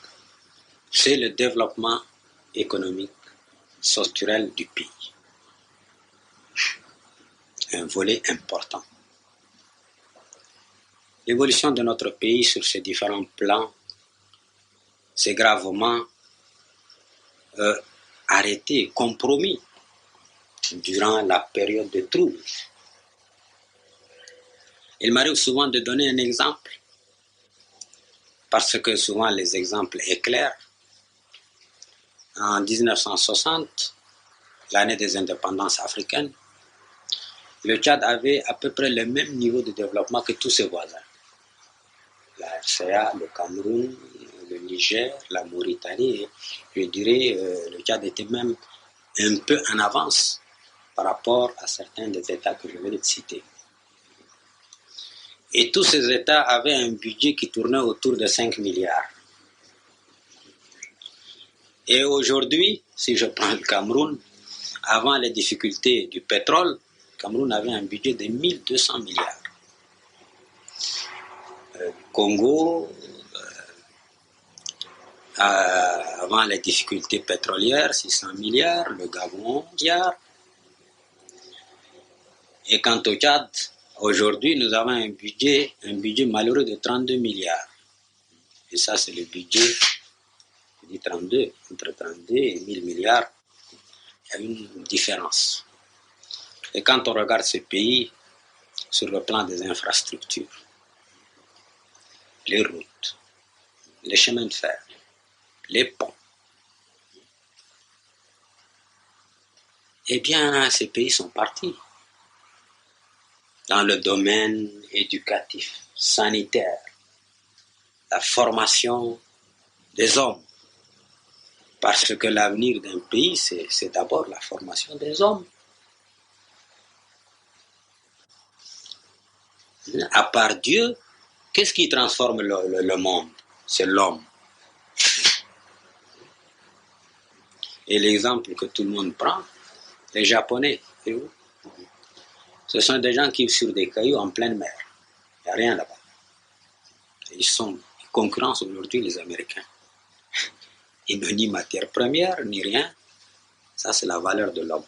c'est le développement économique, structurel du pays. Un volet important. L'évolution de notre pays sur ces différents plans s'est gravement arrêtée, compromis durant la période de troubles. Il m'arrive souvent de donner un exemple, parce que souvent les exemples éclairent. En 1960, l'année des indépendances africaines, le Tchad avait à peu près le même niveau de développement que tous ses voisins. La RCA, le Cameroun, le Niger, la Mauritanie, je dirais le Tchad était même un peu en avance par rapport à certains des États que je venais de citer. Et tous ces États avaient un budget qui tournait autour de 5 milliards. Et aujourd'hui, si je prends le Cameroun, avant les difficultés du pétrole, le Cameroun avait un budget de 1200 milliards. Congo, avant les difficultés pétrolières, 600 milliards, le Gabon, milliards. Et quant au Tchad, aujourd'hui, nous avons un budget malheureux de 32 milliards. Et ça, c'est le budget, je dis 32, entre 32 et 1000 milliards, il y a une différence. Et quand on regarde ce pays, sur le plan des infrastructures, les routes, les chemins de fer, les ponts, eh bien, ces pays sont partis dans le domaine éducatif, sanitaire, la formation des hommes. Parce que l'avenir d'un pays, c'est d'abord la formation des hommes. À part Dieu, qu'est-ce qui transforme le monde? C'est l'homme. Et l'exemple que tout le monde prend, les Japonais, ce sont des gens qui vivent sur des cailloux en pleine mer. Il n'y a rien là-bas. Ils concurrencent aujourd'hui les Américains. Ils n'ont ni matière première, ni rien. Ça, c'est la valeur de l'homme.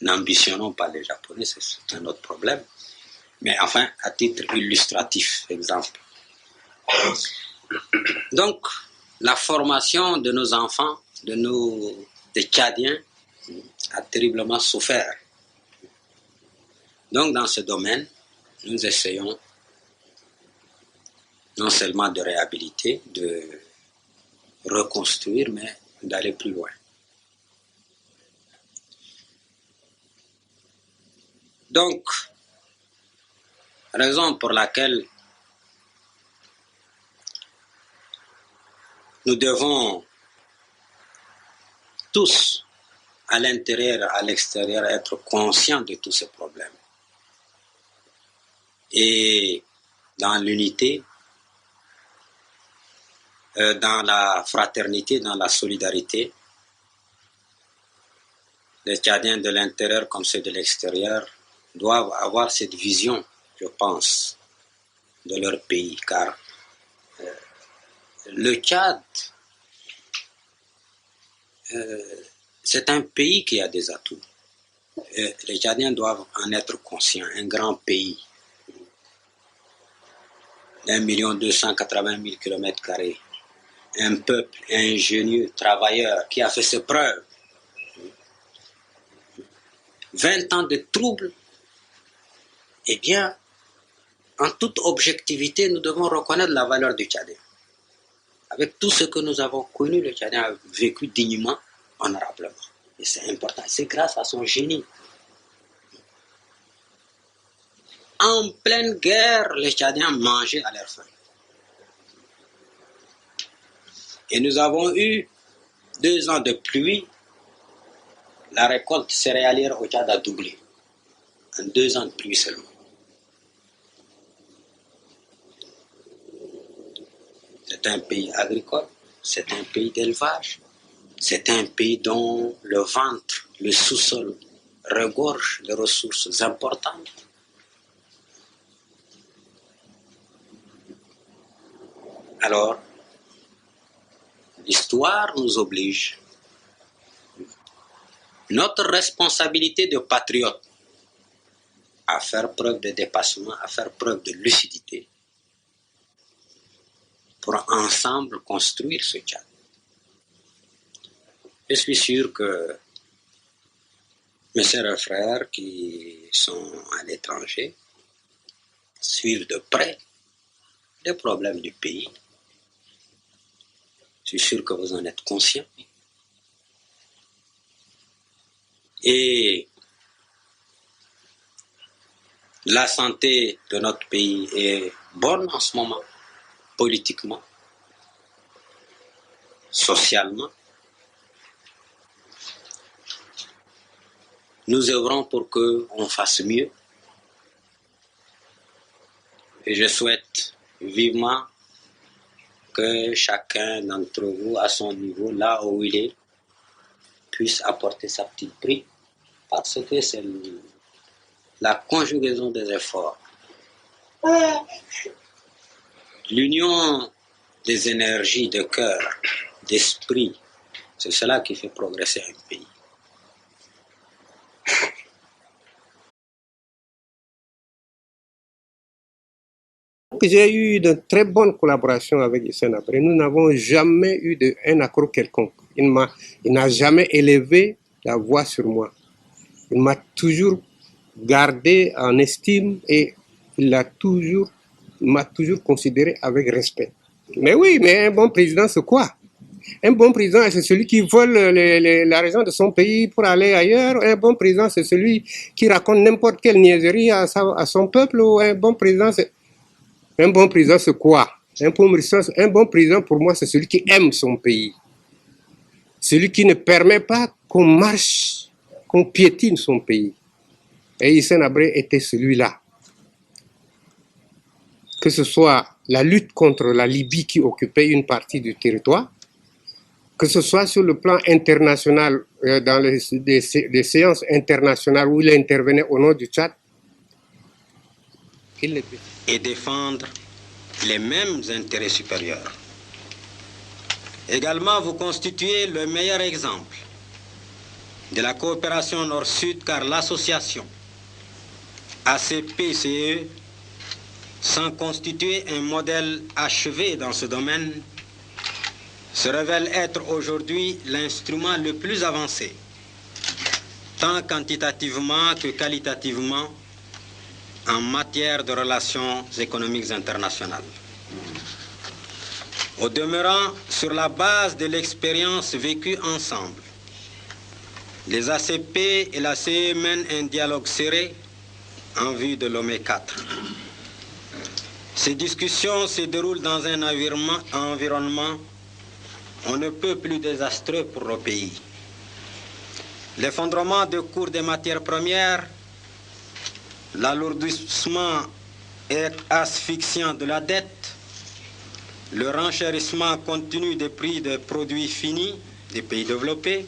N'ambitionnons pas les Japonais, c'est un autre problème. Mais enfin, à titre illustratif, exemple. Donc, la formation de nos enfants, des Tchadiens, a terriblement souffert. Donc, dans ce domaine, nous essayons non seulement de réhabiliter, de reconstruire, mais d'aller plus loin. Donc, raison pour laquelle nous devons tous, à l'intérieur, à l'extérieur, être conscients de tous ces problèmes. Et dans l'unité, dans la fraternité, dans la solidarité, les Tchadiens de l'intérieur comme ceux de l'extérieur doivent avoir cette vision, je pense, de leur pays, car le Tchad, c'est un pays qui a des atouts. Les Tchadiens doivent en être conscients, un grand pays, d'1 280 000 km², un peuple ingénieux, travailleur, qui a fait ses preuves. 20 ans de troubles, eh bien, en toute objectivité, nous devons reconnaître la valeur du Tchadien. Avec tout ce que nous avons connu, le Tchadien a vécu dignement, honorablement. Et c'est important, c'est grâce à son génie. En pleine guerre, les Tchadiens mangeaient à leur faim. Et nous avons eu 2 ans de pluie. La récolte céréalière au Tchad a doublé. En 2 ans de pluie seulement. C'est un pays agricole, c'est un pays d'élevage, c'est un pays dont le ventre, le sous-sol regorge de ressources importantes. Alors, l'histoire nous oblige, notre responsabilité de patriote, à faire preuve de dépassement, à faire preuve de lucidité, pour ensemble construire ce Tchad. Je suis sûr que mes sœurs et frères qui sont à l'étranger suivent de près les problèmes du pays. Je suis sûr que vous en êtes conscients. Et la santé de notre pays est bonne en ce moment, politiquement, socialement. Nous œuvrons pour qu'on fasse mieux. Et je souhaite vivement que chacun d'entre vous, à son niveau, là où il est, puisse apporter sa petite brique, parce que c'est la conjugaison des efforts L'union des énergies de cœur, d'esprit, c'est cela qui fait progresser un pays. J'ai eu de très bonnes collaborations avec Hissène Habré. Nous n'avons jamais eu un accroc quelconque. Il n'a jamais élevé la voix sur moi. Il m'a toujours gardé en estime et il m'a toujours considéré avec respect. Mais oui, mais un bon président, c'est quoi? Un bon président, c'est celui qui vole la raison de son pays pour aller ailleurs. Un bon président, c'est celui qui raconte n'importe quelle niaiserie à son peuple. Ou un bon président, c'est quoi? Un bon président, pour moi, c'est celui qui aime son pays. Celui qui ne permet pas qu'on marche, qu'on piétine son pays. Et Hissène Habré était celui-là. Que ce soit la lutte contre la Libye qui occupait une partie du territoire, que ce soit sur le plan international, dans des séances internationales où il intervenait au nom du Tchad. Et défendre les mêmes intérêts supérieurs. Également, vous constituez le meilleur exemple de la coopération Nord-Sud, car l'association ACP-CE, sans constituer un modèle achevé dans ce domaine, se révèle être aujourd'hui l'instrument le plus avancé, tant quantitativement que qualitativement, en matière de relations économiques internationales. Au demeurant, sur la base de l'expérience vécue ensemble, les ACP et la CE mènent un dialogue serré en vue de l'OME 4. Ces discussions se déroulent dans un environnement on ne peut plus désastreux pour nos pays. L'effondrement des cours des matières premières, l'alourdissement et asphyxiant de la dette, le renchérissement continu des prix des produits finis des pays développés,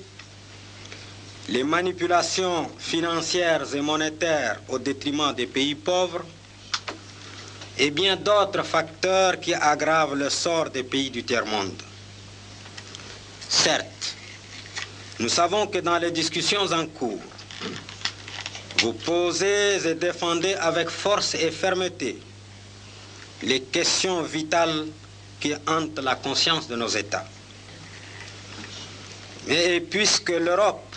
les manipulations financières et monétaires au détriment des pays pauvres, et bien d'autres facteurs qui aggravent le sort des pays du tiers-monde. Certes, nous savons que dans les discussions en cours, vous posez et défendez avec force et fermeté les questions vitales qui hantent la conscience de nos États. Mais puisque l'Europe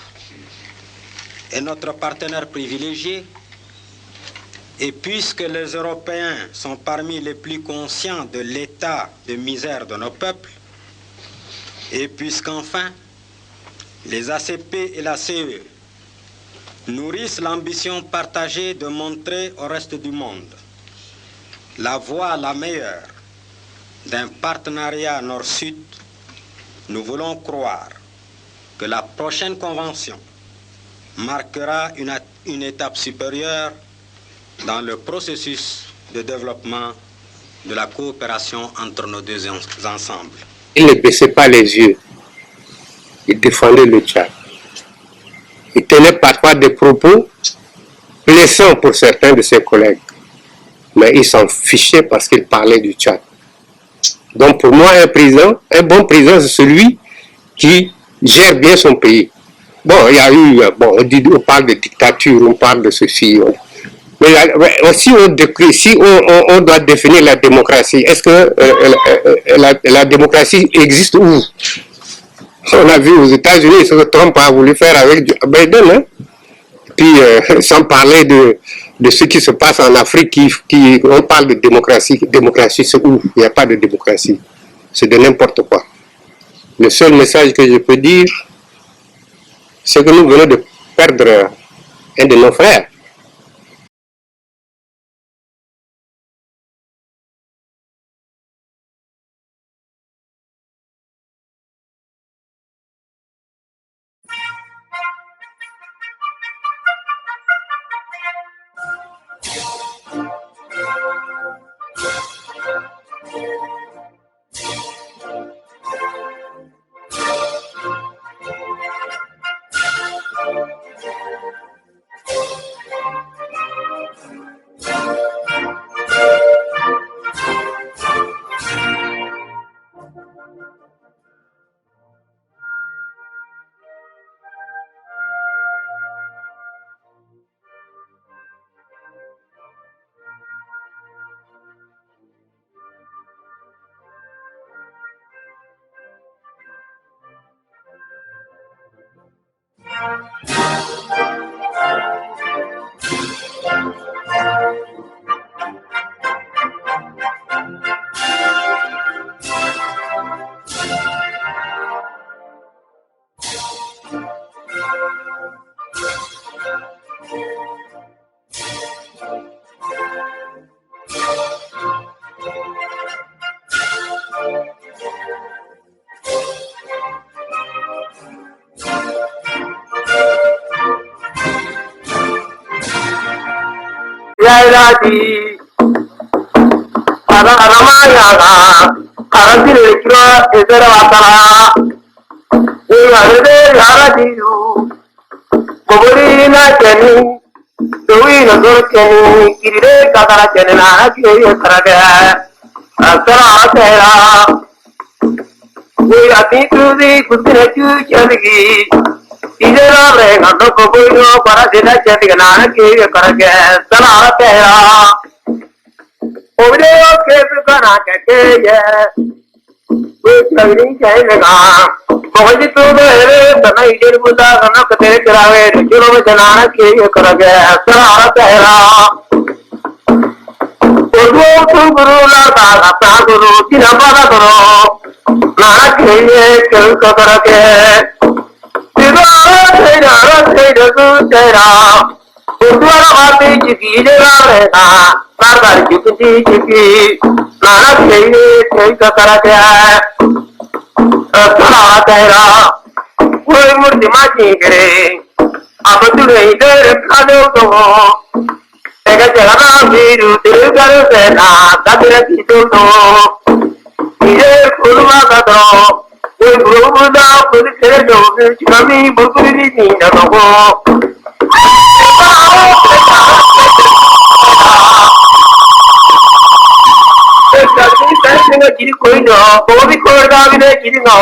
est notre partenaire privilégié, et puisque les Européens sont parmi les plus conscients de l'état de misère de nos peuples, et puisqu'enfin, les ACP et la CE nourrissent l'ambition partagée de montrer au reste du monde la voie la meilleure d'un partenariat Nord-Sud, nous voulons croire que la prochaine convention marquera une étape supérieure dans le processus de développement de la coopération entre nos deux ensembles. Il ne baissait pas les yeux. Il défendait le Tchad. Il tenait parfois des propos blessants pour certains de ses collègues. Mais il s'en fichait parce qu'il parlait du Tchad. Donc pour moi, un bon président, c'est celui qui gère bien son pays. Bon, il y a eu, on parle de dictature, on parle de ceci. Mais aussi, si on doit définir la démocratie, est-ce que la démocratie existe où? On a vu aux États-Unis ce que Trump a voulu faire avec Biden. Hein? Puis, sans parler de ce qui se passe en Afrique, on parle de démocratie. Démocratie, c'est où? Il n'y a pas de démocratie. C'est de n'importe quoi. Le seul message que je peux dire, c'est que nous venons de perdre un de nos frères. Yairati Ramaya Karantirikra Isaravata Yarade Yaradiyu Moburina Kenny Tuina Kenny Kire Kakara Kenana Kiri Karaga Asara Tera We are to the Kutu Chevigi Ijera Renga Kobuyo Paradina Chetigana Kiri Karaga Sala Tera Ovideo Kesukana Kaya which Nagin Chinaga Mohaji to the Niger Buddha Nakate Grave, Kilometana Kiri Karaga Sala Tera Guru Lata Guru Tinabara Guru Nake Kelkakarake Udwaramati Jiki Nargar Jiki Nana Kelkakarake Salatera Murti Mati Gere Abadure Kado Tegajana Viru Tilgarusena Tabirati Toto Ije Kuruma Kato Uruda Purikedo Chami Bukuri Ninago Kirikoino, Bobby Korda with a Kirino.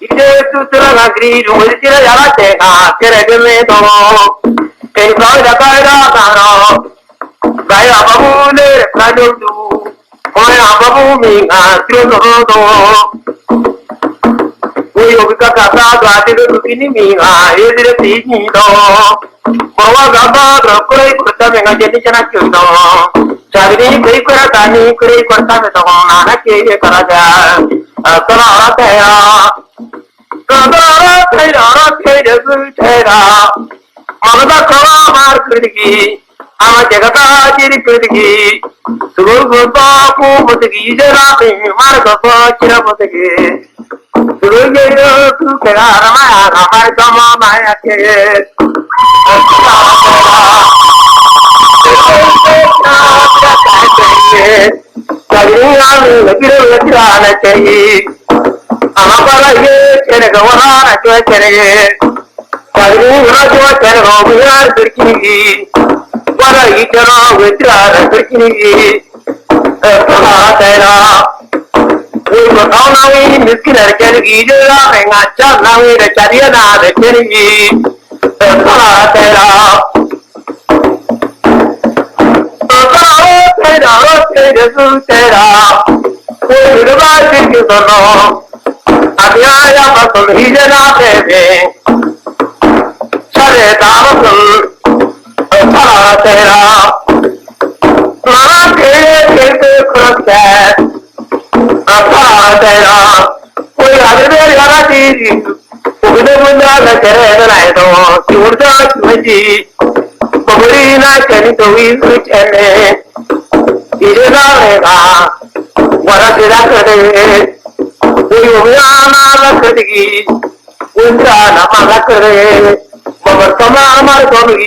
Ije Sutra Agri, Ruritira Yarateka, Keregameto. Kaya Kaya Kaya Babule, Kadu, Oya Babu, Through we will cut out the beginning. I did a teaching. Mowa Gaba, Koi, Kutaming a generation. Chavini, Kani, Kuri, Kutamana, Naki, Karaja, Sarah, Amada Kava Kritiki, Amajagata Kritiki, Surupa, Putiki, Marco, Chirapotiki, Suru to Kerama, Amarkama, Mayake, Amapara, Kenegavana, Kenegavana. Rajwa Channel, we are Turkey. What are you telling with Turkey? We were on our way in the skin and getting either and I just now in the Chadiana, the Kennedy.